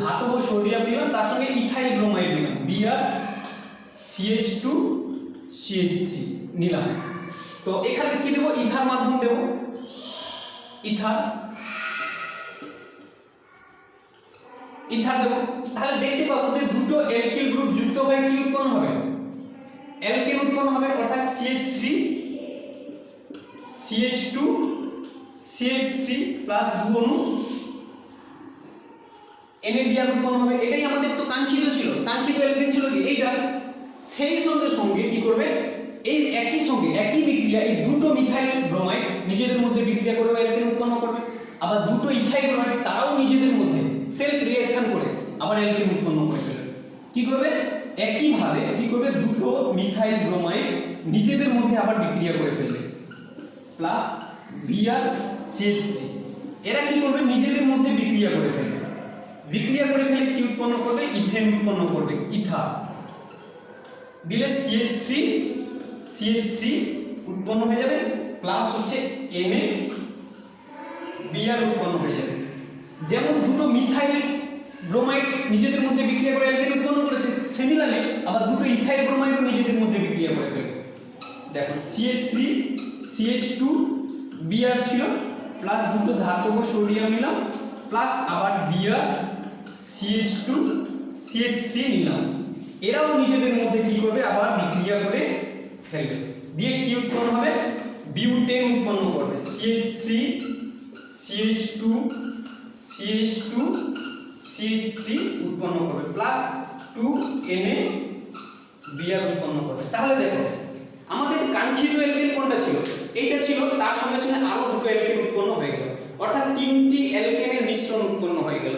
ধাতব সোডিয়াম নিলাম, তার সঙ্গে ইথাইল ব্রোমাইড নিলাম, BrCH2CH3 নিলাম। তো এখানে কি দেব, ইথার মাধ্যম দেব, ইথার দেব। তাহলে দেখতে পাবো যে দুটো অ্যালকিল গ্রুপ যুক্ত হয়ে কি উৎপন্ন হবে, অ্যালকেন উৎপন্ন হবে, অর্থাৎ CH3 CH2 CH3 প্লাস 2 অণু NaBr উৎপন্ন হবে। এটাই আমাদের তো কাঙ্ক্ষিত ছিল, কাঙ্ক্ষিত অ্যালকেন ছিল কি এইটা। সেই সঙ্গে সঙ্গে কি করবে, এই একই সঙ্গে একই বিক্রিয়া এই দুটো মিথাইল ব্রোমাইড নিজেদের মধ্যে বিক্রিয়া করে অ্যালকেন উৎপন্ন করবে, আবার দুটো ইথাইল ব্রোমাইড তারাও নিজেদের মধ্যে সেলফ রিঅ্যাকশন করে আবার অ্যালকেন উৎপন্ন করে ফেলবে। কি করবে, একই ভাবে কি করবে, দুটো মিথাইল ব্রোমাইড নিজেদের মধ্যে আবার বিক্রিয়া করে ফেলবে, প্লাস BrCH3। এরা কি করবে, নিজেদের মধ্যে বিক্রিয়া করে ফেলবে, বিক্রিয়া করে ফেলে কি উৎপন্ন করবে, ইথেন উৎপন্ন করবে, ইথার দিলে CH3 উৎপন্ন হয়ে যাবে, প্লাস হচ্ছে NaBr উৎপন্ন হয়ে যাবে। যেমন দুটো মিথাইল ব্রোমাইড নিজেদের মধ্যে বিক্রিয়া করে অ্যালকেন উৎপন্ন করেছে, সিমিলারলি আবার দুটো ইথাইল ব্রোমাইডও নিজেদের মধ্যে বিক্রিয়া করে ফেলবে। দেখো CH3 CH2 Br ছিল, প্লাস দুটো ধাতব সোডিয়াম নিলাম, প্লাস আবার BrCH2 CH3 নিলাম। এরাও নিজেদের মধ্যে কি করবে, আবার বিক্রিয়া করে ফেলবে, দিয়ে কি উৎপন্ন হবে, বিউটেন উৎপন্ন করবে, CH3 CH2 CH3 উৎপন্ন করবে, প্লাস 2NaBr উৎপন্ন করবে। তাহলে দেখো আমাদের কাঙ্ক্ষিত অ্যালকেন কোনটা ছিল, এইটা ছিল, তার সঙ্গে সঙ্গে আরো দুটো অ্যালকেন উৎপন্ন হয়ে গেল, অর্থাৎ তিনটি অ্যালকেনের মিশ্রণ উৎপন্ন হয়ে গেল,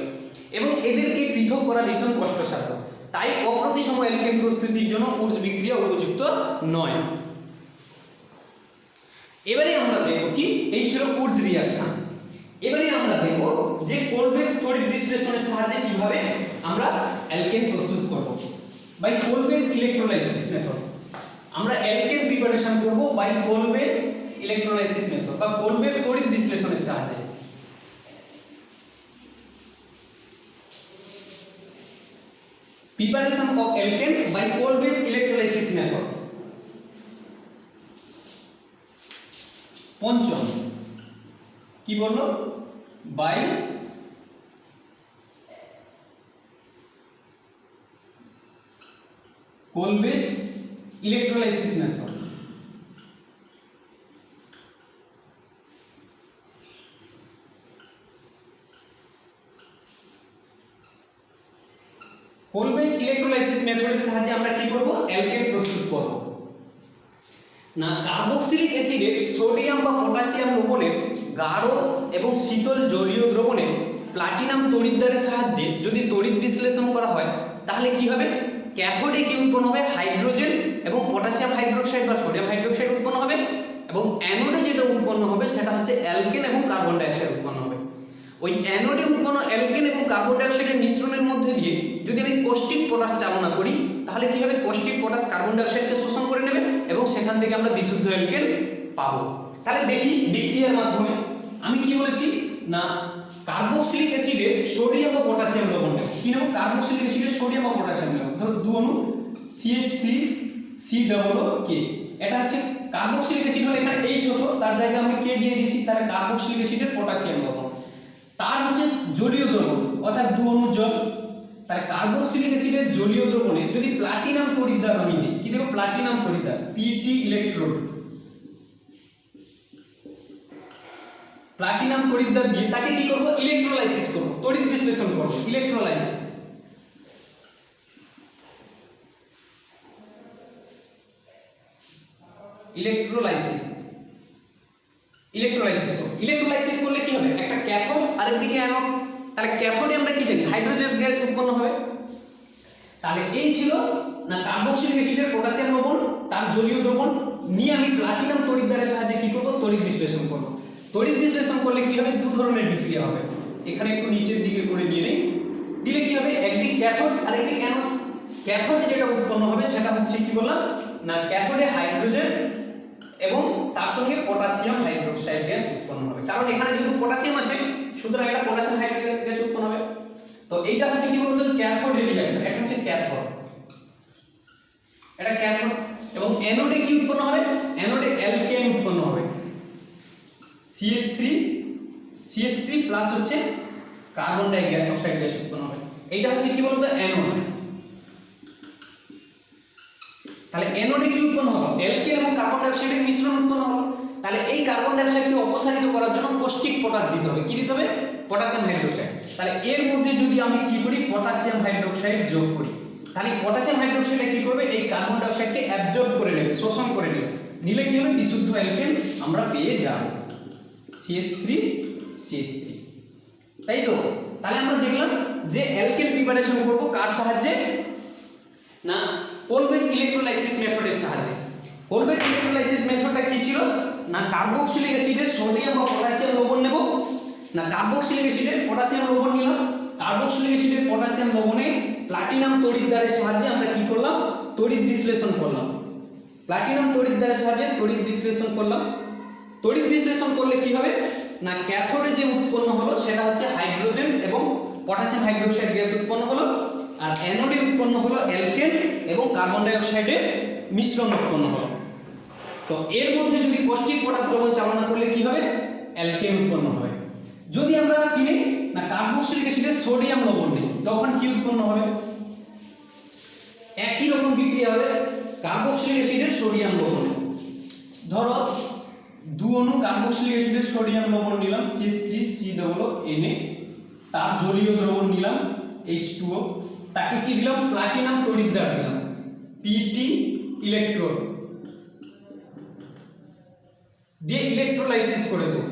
এবং এদেরকে পৃথক করা ভীষণ কষ্টসাধ্য। তাই অপ্রতিসম অ্যালকেন প্রস্তুতির জন্য উৎস বিক্রিয়া উপযুক্ত নয়। এবারে আমরা দেখব কি, এই ছিল উৎস রিঅ্যাকশন। এবারে আমরা দেখব যে কোলবেজ তড়িৎ বিশ্লেষণের সাহায্যে কিভাবে আমরা অ্যালকেন প্রস্তুত করব, বাই কোলবেজ ইলেকট্রোলাইসিস মেথড। আমরা অ্যালকেন প্রিপারেশন করব বাই কোলবেজ ইলেকট্রোলাইসিস মেথড বা কোলবেজ তড়িৎ বিশ্লেষণের সাহায্যে। Preparation of alkane by Kolbe's electrolysis method. পঞ্চম কি বললো, বাই Kolbe's electrolysis method. কোলব্রুক ইলেকট্রোলাইসিস মেথডের সাহায্যে আমরা কি করব অ্যালকেন প্রস্তুত করব না কার্বক্সিলিক অ্যাসিডের সোডিয়াম বা পটাশিয়াম লবণের গাঢ় এবং শীতল জলীয় দ্রবণে প্লাটিনাম তড়িৎদ্বারের সাহায্যে যদি তড়িৎ বিশ্লেষণ করা হয় তাহলে কি হবে ক্যাথোডে কি উৎপন্ন হবে হাইড্রোজেন এবং পটাশিয়াম হাইড্রোক্সাইড বা সোডিয়াম হাইড্রোক্সাইড উৎপন্ন হবে এবং অ্যানোডে যেটা উৎপন্ন হবে সেটা হচ্ছে অ্যালকেন এবং কার্বন ডাই অক্সাইড উৎপন্ন হবে ওই অ্যানোডে উৎপন্ন অ্যালকেন এবং কার্বন ডাই অক্সাইডের মিশ্রণের মধ্যে দিয়ে যদি আমি কৌষ্টিক পটাশ চালনা করি তাহলে কি হবে কৌষ্টিক পটাশ কার্বন ডাই অক্সাইডকে শোষণ করে নেবে এবং সেখান থেকে আমরা বিশুদ্ধ অ্যালকেন পাবো তাহলে দেখি বিক্রিয়ার মাধ্যমে আমি কি বলেছি না কার্বক্সিলিক অ্যাসিডে সোডিয়াম ও পটাশিয়াম লবণ নেব কি নেব কার্বক্সিলিক অ্যাসিডে সোডিয়াম ও পটাশিয়াম নেব ধরো দুই অণু CH3COO এটা হচ্ছে কার্বক্সিলিক অ্যাসিড হলে এখানে H হতো তার জায়গায় আমি K দিয়ে দিয়েছি তাহলে কার্বক্সিলিক অ্যাসিডের পটাশিয়াম লবণ তার হচ্ছে জলীয় দ্রবণ অর্থাৎ দুই অণু জল তাহলে কার্বক্সিলিক অ্যাসিডের জলীয় দ্রবণে যদি প্লাটিনাম তড়িৎদ্বার আমি দিই কি দেব প্লাটিনাম তড়িৎদ্বার PT ইলেকট্রোড প্লাটিনাম তড়িৎদ্বার দিয়ে তাকে কি করব ইলেকট্রোলাইসিস করব তড়িৎ বিশ্লেষণ করব ইলেকট্রোলাইসিস ইলেকট্রোলাইসিস করলে কি হবে একটা ক্যাথোড আর একদিকে অ্যানোড তাহলে ক্যাথোডে আমরা কি জানি হাইড্রোজেন গ্যাস উৎপন্ন হবে তাহলে এই ছিল না কার্বক্সিলিক অ্যাসিডের পটাশিয়াম লবণ তার জলীয় দ্রবণ নিয়ে আমি প্লাটিনাম তড়িৎদ্বারের সাহায্যে কি করব তড়িৎ বিশ্লেষণ করব তড়িৎ বিশ্লেষণ করলে কি হবে দুই ধরনের বিক্রিয়া হবে এখানে একটু নিচের দিকে করে নিয়ে নেই দিলে কি হবে একদিক ক্যাথোড আর একদিক অ্যানোড ক্যাথোডে যেটা উৎপন্ন হবে সেটা হচ্ছে কি বললাম না ক্যাথোডে হাইড্রোজেন এবং তার সঙ্গে পটাশিয়াম হাইড্রোক্সাইড গ্যাস উৎপন্ন হবে কারণ এখানে যেহেতু পটাশিয়াম আছে সুতরাং এটা পটাশিয়াম হাইড্রোক্সাইড গ্যাস উৎপন্ন হবে তো এইটা হচ্ছে কি বলতো ক্যাথোডে রিঅ্যাকশন এটা হচ্ছে ক্যাথোড এটা ক্যাথোড এবং অ্যানোডে কি উৎপন্ন হবে অ্যানোডে অ্যালকেন উৎপন্ন হবে CH3 প্লাস হচ্ছে কার্বন ডাই অক্সাইড গ্যাস উৎপন্ন হবে এইটা হচ্ছে কি বলতো অ্যানোড তাহলে অ্যানোডে কি উৎপন্ন হলো অ্যালকেন এবং কার্বন ডাই অক্সাইডের মিশ্রণ উৎপন্ন হলো তাহলে এই কার্বন ডাই অক্সাইডকে অপসারিত করার জন্য কৌষ্টিক পটাশ দিতে হবে কি দিতে হবে পটাশিয়াম হাইড্রোক্সাইড তাহলে এর মধ্যে যদি আমি কি করি পটাশিয়াম হাইড্রোক্সাইড যোগ করি তাহলে পটাশিয়াম হাইড্রোক্সাইড কি করবে এই কার্বন ডাই অক্সাইডকে অ্যাবজর্ব করে নেবে শোষণ করে নেবে নিলে কি হবে বিশুদ্ধ অ্যালকেন আমরা পেয়ে যাব CH3 তাই তো তাহলে আমরা দেখলাম যে অ্যালকেন প্রিপারেশন করব কার সাহায্যে না কোলব্রুক ইলেকট্রোলাইসিস মেথডের সাহায্যে কোলব্রুক ইলেকট্রোলাইসিস মেথডটা কি ছিল না কার্বক্সিলিক অ্যাসিডের সোডিয়াম বা পটাশিয়াম লবণ নেব না কার্বক্সিলিক অ্যাসিডের পটাশিয়াম লবণ নিলাম কার্বক্সিলিক অ্যাসিডের পটাশিয়াম লবণে প্লাটিনাম তড়িৎদ্বারের সাহায্যে আমরা কি করলাম তড়িৎ বিশ্লেষণ করলাম প্লাটিনাম তড়িৎদ্বারের সাহায্যে তড়িৎ বিশ্লেষণ করলাম তড়িৎ বিশ্লেষণ করলে কি হবে না ক্যাথোডে যে উৎপন্ন হলো সেটা হচ্ছে হাইড্রোজেন এবং পটাশিয়াম হাইড্রোক্সাইড গ্যাস উৎপন্ন হলো আর অ্যানোডে উৎপন্ন হলো অ্যালকেন এবং কার্বন ডাই অক্সাইডের মিশ্রণ উৎপন্ন হলো তো এর মধ্যে যদি কৌষ্টিক পটাশ দ্রবণ চালনা করলে কি হবে অ্যালকেন উৎপন্ন হবে যদি আমরা কি নেই না কার্বক্সিলিক অ্যাসিডের সোডিয়াম লবণ নিই তখন কি উৎপন্ন হবে একই রকম বিক্রিয়া হবে কার্বক্সিলিক অ্যাসিডের সোডিয়াম লবণ ধরো দুই অণু কার্বক্সিলিক অ্যাসিডের সোডিয়াম লবণ নিলাম CH3COO তার জলীয় দ্রবণ নিলাম H2O তাকে কি দিলাম প্লাটিনাম তড়িৎদ্বার দিলাম PT ইলেকট্রোড দিয়ে ইলেকট্রোলাইসিস করে দেব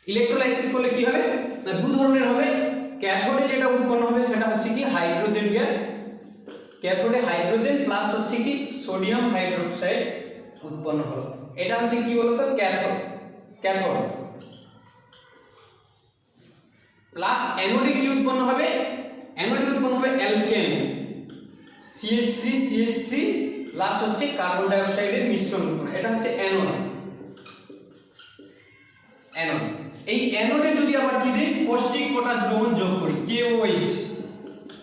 ইলেকট্রোলাইসিস করলে কি হবে না দুই ধরনের হবে ক্যাথোডে যেটা উৎপন্ন হবে সেটা হচ্ছে কি হাইড্রোজেন গ্যাস ক্যাথোডে হাইড্রোজেন প্লাস হচ্ছে কি সোডিয়াম হাইড্রোক্সাইড উৎপন্ন হলো এটা হচ্ছে কি বলতো ক্যাথোড প্লাস অ্যানোডে কি উৎপন্ন হবে অ্যানোডে উৎপন্ন হবে অ্যালকেন CH3 প্লাস হচ্ছে কার্বন ডাই অক্সাইডের মিশ্রণ উৎপন্ন এটা হচ্ছে অ্যানোড এই অ্যানোডে যদি আবার কি দেই কৌষ্টিক পটাশ দ্রবণ যোগ করি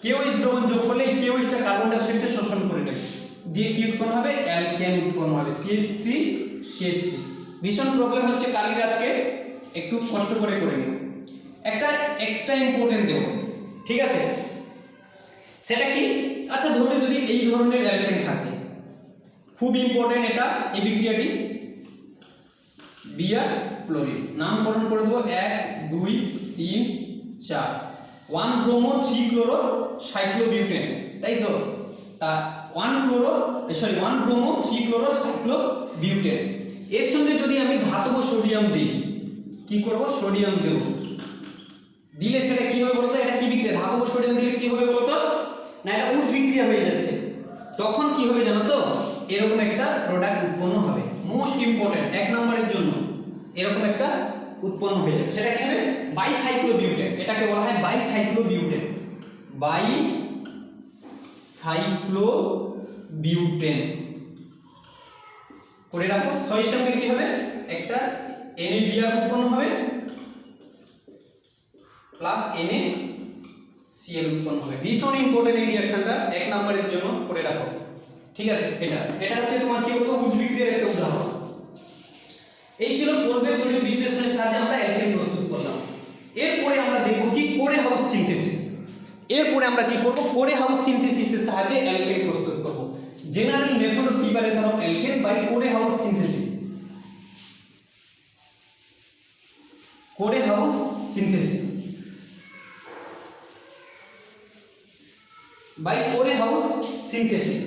KOH দ্রবণ যোগ করলে এই KOH টা কার্বন ডাই অক্সাইডকে শোষণ করে নেবে দিয়ে কি উৎপন্ন হবে অ্যালকেন উৎপন্ন হবে CH3 ভীষণ প্রবলেম হচ্ছে কালির আজকে একটু কষ্ট করে নিও একটা এক্সট্রা ইম্পর্টেন্ট দেব ঠিক আছে সেটা কি আচ্ছা ধরো যদি এই ধরনের অ্যালকেন থাকে খুব ইম্পর্টেন্ট এটা এই বিক্রিয়াটি বিআর ক্লোরিন নামকরণ করে দেব 1 2 3 4 1 ব্রোমো 3 ক্লোরো সাইক্লোবিউটেন, তাই তো। তা 1 ব্রোমো 3 ক্লোরো সাইক্লোবিউটেন, এর সঙ্গে যদি আমি ধাতব সোডিয়াম দিই, কি করব, সোডিয়াম দেব, দিলে সেটা কি হবে বলতো, এটা কি বিক্রিয়া, ধাতব সোডিয়াম দিলে কি হবে বলতো, না এটা উৎ বিক্রিয়া হয়ে যাচ্ছে, তখন কি হবে জানো তো, এরকম একটা প্রোডাক্ট উৎপন্ন হবে। মোস্ট ইম্পর্টেন্ট 1 নম্বরের জন্য এরকম একটা উৎপন্ন হয়ে যাবে, সেটা কি হবে, বাইসাইক্লোবিউটেন, এটাকে বলা হয় বাইসাইক্লোবিউটেন, বাইসাইক্লোবিউটেন করে রাখো। 6 এর সঙ্গে কি হবে, একটা NaBr উৎপন্ন হবে প্লাস NaCl উৎপন্ন হবে। ভীষণ ইম্পর্টেন্ট এই রিঅ্যাকশনটা, 1 নম্বরের জন্য করে রাখো, ঠিক আছে। এটা হচ্ছে তোমার কি বলবো, উৎ বিক্রিয়ার একটা উদাহরণ। এই ছিল পূর্বের তড়িৎ বিশ্লেষণের সাহায্যে আমরা অ্যালকেন প্রস্তুত করলাম। এরপরে আমরা দেখব কি কোরে হাউস সিনথেসিস। এরপরে আমরা কি করব, কোরে হাউস সিনথেসিসের সাহায্যে অ্যালকেন প্রস্তুত করব। General method of preparation of alkane by Corey House synthesis. Corey House synthesis by Corey House synthesis.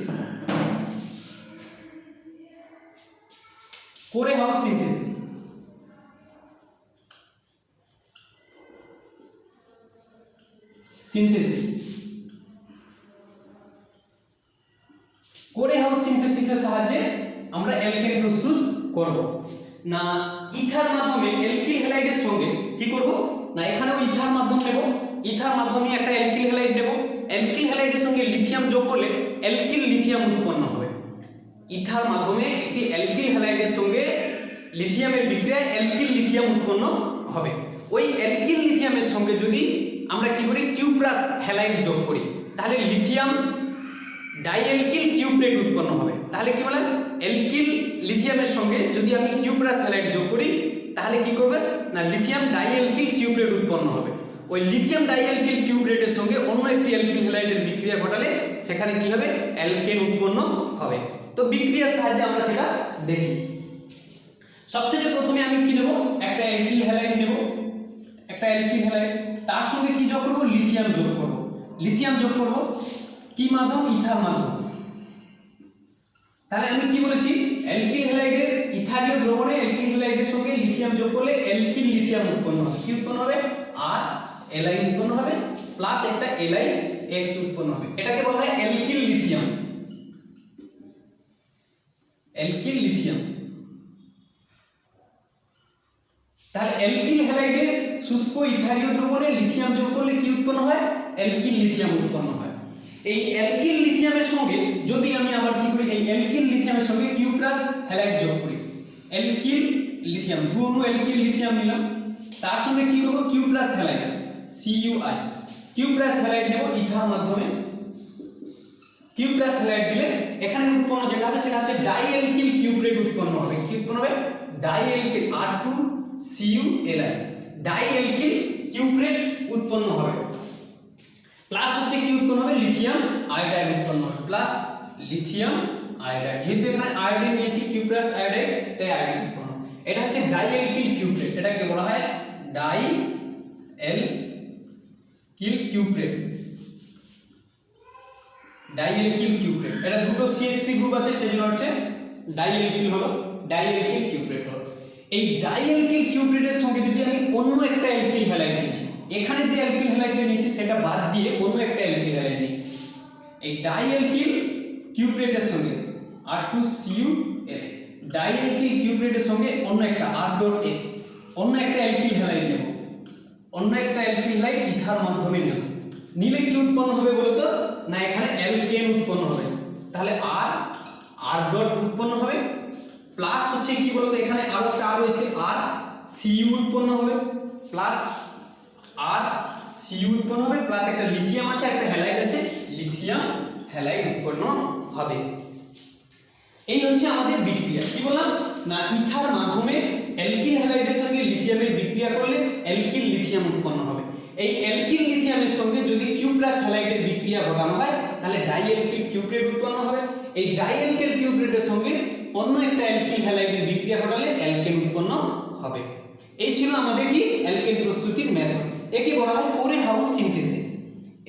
Corey House synthesis, Corey House সিনথেসিসের সাহায্যে আমরা অ্যালকেন প্রস্তুত করব। না ইথার মাধ্যমে অ্যালকিল হ্যালাইডের সঙ্গে কি করব, না এখানেও ইথার মাধ্যম নেব, ইথার মাধ্যমে একটা অ্যালকিল হ্যালাইড নেব, অ্যালকিল হ্যালাইডের সঙ্গে লিথিয়াম যোগ করলে অ্যালকিল লিথিয়াম উৎপন্ন হবে। ইথার মাধ্যমে একটি অ্যালকিল হ্যালাইডের সঙ্গে লিথিয়ামের বিক্রিয়ায় অ্যালকিল লিথিয়াম উৎপন্ন হবে। ওই অ্যালকিল লিথিয়ামের সঙ্গে যদি আমরা কি করি, কিউপ্রাস হ্যালাইড যোগ করি, তাহলে লিথিয়াম ডাইঅ্যালকিল কিউপ্রেট উৎপন্ন হবে। তাহলে কি বলে, অ্যালকিল লিথিয়ামের সঙ্গে যদি আমি কিউপ্রাস হ্যালাইড যোগ করি, তাহলে কি করবে, না লিথিয়াম ডাইঅ্যালকিল কিউপ্রেট উৎপন্ন হবে। ওই লিথিয়াম ডাইঅ্যালকিল কিউপ্রেটের সঙ্গে অন্য একটি অ্যালকিল হ্যালাইডের বিক্রিয়া ঘটালে সেখানে কি হবে, অ্যালকেন উৎপন্ন হবে। তো বিক্রিয়ার সাহায্যে আমরা সেটা দেখি। সবথেকে প্রথমে আমি কি নেব, একটা অ্যালকিল হ্যালাইড নেব, একটা অ্যালকিল হ্যালাইড, তার সঙ্গে কি যোগ করব, লিথিয়াম যোগ করব। লিথিয়াম যোগ করব কি মাধ্যম, ইথার মাধ্যম। তাহলে আমি কি বলেছি, অ্যালকিল হ্যালাইডের ইথারীয় দ্রবণে অ্যালকিল হ্যালাইডের সঙ্গে লিথিয়াম যোগ করলে অ্যালকিল লিথিয়াম উৎপন্ন হবে। কি উৎপন্ন হবে, আর Li উৎপন্ন হবে প্লাস একটা LiX উৎপন্ন হবে। এটাকে বলা হয় অ্যালকিল লিথিয়াম, অ্যালকিল লিথিয়াম। তাহলে অ্যালকিল হ্যালাইডের শুষ্ক ইথারীয় দ্রবণে লিথিয়াম যোগ করলে কি উৎপন্ন হয়, অ্যালকিল লিথিয়াম উৎপন্ন হয়। এই অ্যালকিল লিথিয়ামের সঙ্গে যদি আমি আবার কি করি, এই অ্যালকিল লিথিয়ামের সঙ্গে কিউপ্রাস হ্যালাইড যোগ করি, অ্যালকিল লিথিয়াম, দু অণু অ্যালকিল লিথিয়াম নিলাম, তার সঙ্গে কি করব, cuprous halide CuI, cuprous halide নেব ইথার মাধ্যমে। কিউপ্রাস হ্যালাইড দিলে এখানে উৎপন্ন যেটা হবে সেটা হচ্ছে ডাইঅ্যালকিল কিউপ্রেট উৎপন্ন হবে। কি উৎপন্ন হবে, ডাইঅ্যালকিল R2CuLi, ডাইঅ্যালকিল কিউপ্রেট উৎপন্ন হবে। প্লাস হচ্ছে কি উৎপন্ন হবে, লিথিয়াম আয়োডাইড উৎপন্ন হবে, প্লাস লিথিয়াম আয়োডাইড। যেহেতু এখানে আয়োডিন নিয়েছি, কিউপ্রাস আয়োডাইড, তাই আয়োডিন উৎপন্ন। এটা হচ্ছে ডাইঅ্যালকিল কিউপ্রেট, এটাকে বলা হয় ডাইঅ্যালকিল কিউপ্রেট, ডাইঅ্যালকিল কিউপ্রেট। এটা দুটো CH3 গ্রুপ আছে, সেজন্য হচ্ছে ডাইঅ্যালকিল হলো, ডাইঅ্যালকিল কিউপ্রেট হলো। এই ডাইঅ্যালকিল কিউপ্রেটের সঙ্গে যদি আমি অন্য একটা অ্যালকিল হ্যালাইড নিয়েছি, এখানে যে অ্যালকিল হ্যালাইডটা নিয়েছি সেটা বাদ দিয়ে অন্য একটা অ্যালকিল হ্যালাইড নিই, এই ডাইঅ্যালকিল কিউপ্রেটের সঙ্গে R2CuL, ডাইঅ্যালকিল কিউপ্রেটের সঙ্গে অন্য একটা R.X, অন্য একটা অ্যালকিল হ্যালাইড নেব, অন্য একটা অ্যালকিল হ্যালাইড ইথার মাধ্যমে নেব, নিলে কি উৎপন্ন হবে বলতো, না এখানে অ্যালকেন উৎপন্ন হবে। তাহলে R ডট উৎপন্ন হবে, প্লাস হচ্ছে কি বলতো, এখানে আরো একটা আর রয়েছে RCu উৎপন্ন হবে, প্লাস RCu উৎপন্ন হবে, প্লাস একটা লিথিয়াম আছে, একটা হ্যালাইড আছে, লিথিয়াম হ্যালাইড উৎপন্ন হবে। এই হচ্ছে আমাদের বিক্রিয়া। কি বললাম, না ইথার মাধ্যমে অ্যালকিল হ্যালাইডের সঙ্গে লিথিয়ামের বিক্রিয়া করলে অ্যালকিল লিথিয়াম উৎপন্ন হবে। এই অ্যালকিল লিথিয়ামের সঙ্গে যদি কিউপ্রাস হ্যালাইডের বিক্রিয়া ঘটানো হয় তাহলে ডাইঅ্যালকিল কিউপ্রেট উৎপন্ন হবে। এই ডাইঅ্যালকিল কিউপ্রেটের সঙ্গে অন্য একটা অ্যালকিল হ্যালাইডের বিক্রিয়া ঘটালে অ্যালকেন উৎপন্ন হবে। এই ছিল আমাদের কি অ্যালকেন প্রস্তুতির মেথড। একে বলা হয় কোরে হাউস সিনথেসিস,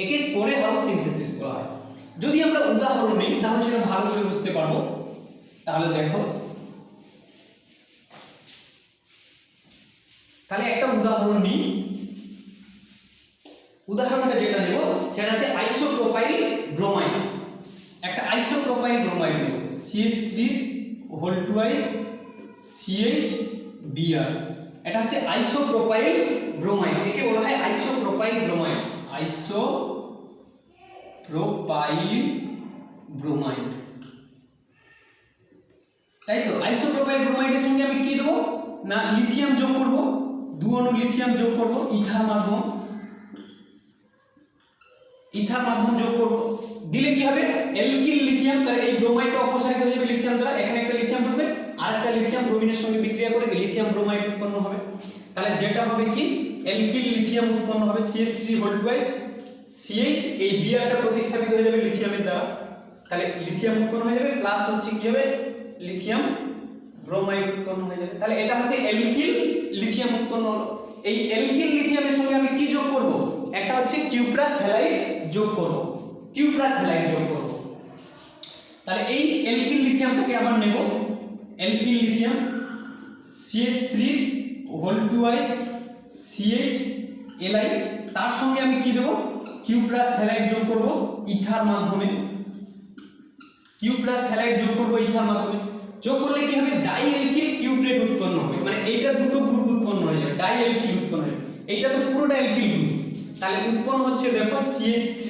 একে কোরে হাউস সিনথেসিস বলা হয়। যদি আমরা উদাহরণ নিই তাহলে সেটা ভালো করে বুঝতে পারবো। তাহলে দেখো, তাহলে একটা উদাহরণ নিই, উদাহরণটা যেটা নেব সেটা হচ্ছে আইসোপ্রোপাইল ব্রোমাইড। একটা আইসোপ্রোপাইল ব্রোমাইড নেব, CH3 CHBr, এটা হচ্ছে আইসোপ্রোপাইল ব্রোমাইড, একে বলা হয় আইসোপ্রোপাইল ব্রোমাইড, আইসোপ্রোপাইল ব্রোমাইড, তাই তো। আইসোপ্রোপাইল ব্রোমাইডের সঙ্গে আমি কি দেবো না লিথিয়াম যোগ করব, 2 অণু লিথিয়াম যোগ করব, ইথার মাধ্যম যোগ করব, দিলে কি হবে অ্যালকিল লিথিয়াম, তাহলে এই ব্রোমাইডটা অপসারিত হয়ে যাবে লিথিয়াম দ্বারা, এখানে একটা লিথিয়াম ঢুকবে আর একটা লিথিয়াম ব্রোমিনের সঙ্গে বিক্রিয়া করে লিথিয়াম ব্রোমাইড উৎপন্ন হবে। তাহলে যেটা হবে কি অ্যালকিল লিথিয়াম উৎপন্ন হবে, CH3 CH, এই বিআরটা প্রতিস্থাপিত হয়ে যাবে লিথিয়ামের দ্বারা, তাহলে লিথিয়াম উৎপন্ন হয়ে যাবে, প্লাস হচ্ছে কি হবে লিথিয়াম ব্রোমাইড উৎপন্ন হয়ে যাবে। তাহলে এটা হচ্ছে অ্যালকিল লিথিয়াম উৎপন্ন হলো। এই অ্যালকিল লিথিয়ামের সঙ্গে আমি কি যোগ করব, একটা হচ্ছে কিউ প্লাস হ্যালাইড যোগ করব, কিউ প্লাস হ্যালাইড যোগ করব। তাহলে এই অ্যালকিল লিথিয়ামটাকে আবার নেব, অ্যালকিল লিথিয়াম CH3 CHLi, তার সঙ্গে আমি কি দেব কিউ প্লাস হ্যালাইড যোগ করব ইথার মাধ্যমে, কিউ প্লাস হ্যালাইড যোগ করব ইথার মাধ্যমে, যোগ করলে কি হবে ডাই অ্যালকিল কিউপ্রেট উৎপন্ন হবে, মানে এইটা দুটো গ্রুপ উৎপন্ন হয়ে যাবে, ডাই অ্যালকিল উৎপন্ন হবে, এইটা তো পুরোটা অ্যালকিল গ্রুপ। তাহলে উৎপন্ন হচ্ছে দেখো CH3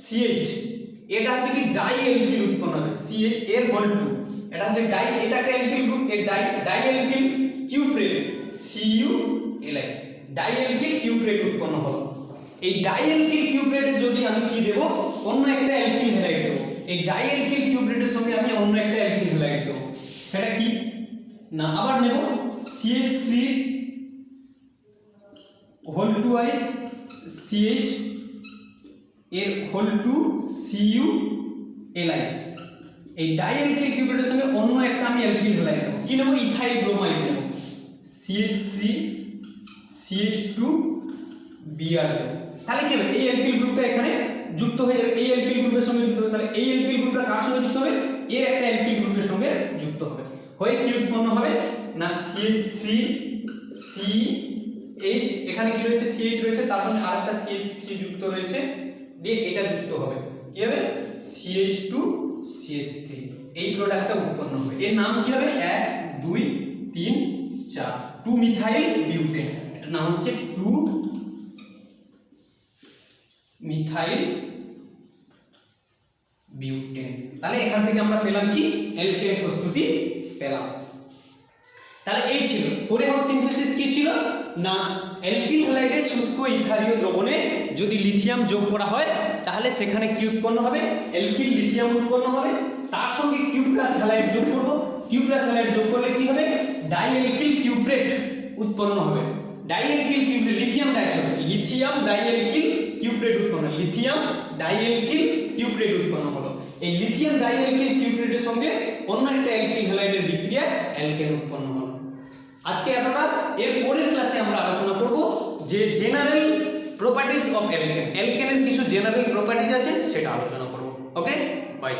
CH, এটা হচ্ছে কি ডাই অ্যালকিল উৎপন্ন হবে, CH এর হোল 2, এটা হচ্ছে ডাই, এটা একটা অ্যালকিল গ্রুপ, এর die alkyl কিউপ্রেট CuLi, die alkyl কিউপ্রেট উৎপন্ন হলো। এই ডাই অ্যালকিল কিউপ্রেটে যদি আমি কি দেব অন্য একটা অ্যালকিল হ্যালাইড দেব, এই ডাই অ্যালকিল কিউপ্রেটের সঙ্গে আমি অন্য একটা অ্যালকিল হ্যালাইড দেব, সেটা কি না আবার নেব CH3 CH এর হোল 2 CuLi, এই ডাই অ্যালকিল কিউপ্রেটের সঙ্গে অন্য একটা আমি অ্যালকিল হ্যালাইড দেব, কি নেব ইথাইল ব্রোমাইড নেব, CH3 CH2Br দেব। তাহলে কি হবে এই অ্যালকিল গ্রুপটা এখানে যুক্ত হয়ে যাবে, এই অ্যালকিল গ্রুপের সঙ্গে যুক্ত হবে, তাহলে এই অ্যালকিল গ্রুপটা কার সঙ্গে যুক্ত হবে এর একটা অ্যালকিল গ্রুপের সঙ্গে যুক্ত হবে, হয়ে কি উৎপন্ন হবে না CH3 CH, এখানে কি রয়েছে CH রয়েছে, তার সঙ্গে আরেকটা CH3 যুক্ত রয়েছে, দিয়ে এটা যুক্ত হবে, কি হবে CH2 CH3, এই প্রোডাক্টটা উৎপন্ন হবে। এর নাম কি হবে 1 2 3 4 2 মিথাইল বিউটেন, এটার নাম হচ্ছে 2 মিথাইল বিউটেন। তাহলে এখান থেকে আমরা পেলাম কি অ্যালকেন প্রস্তুতি পেলাম। তাহলে এই ছিল কোরে হাউস সিনথেসিস, কি ছিল না অ্যালকিল হ্যালাইডের শুষ্ক ইথারীয় দ্রবণে যদি লিথিয়াম যোগ করা হয় তাহলে সেখানে কি উৎপন্ন হবে অ্যালকিল লিথিয়াম উৎপন্ন হবে, তার সঙ্গে কিউ প্লাস হ্যালাইড যোগ করব, কিউ প্লাস হ্যালাইড যোগ করলে কি হবে ডাই অ্যালকিল কিউপ্রেট উৎপন্ন হবে, die alkyl কিউপ্রেট lithium ডাইসলফেট, lithium die alkyl কিউপ্রেট উৎপন্ন, লিথিয়াম ডাই অ্যালকিল কিউপ্রেট উৎপন্ন হলো। এই লিথিয়াম ডাই অ্যালকিল কিউপ্রেটের সঙ্গে অন্য একটা অ্যালকিল হ্যালাইডের বিক্রিয়া অ্যালকেন উৎপন্ন হলো। আজকে এতটা, এর পরের ক্লাসে আমরা আলোচনা করব যে জেনারেল প্রপার্টিজ অফ অ্যালকেন, অ্যালকেনের কিছু জেনারেল প্রপার্টিজ আছে সেটা আলোচনা করব। ওকে, বাই।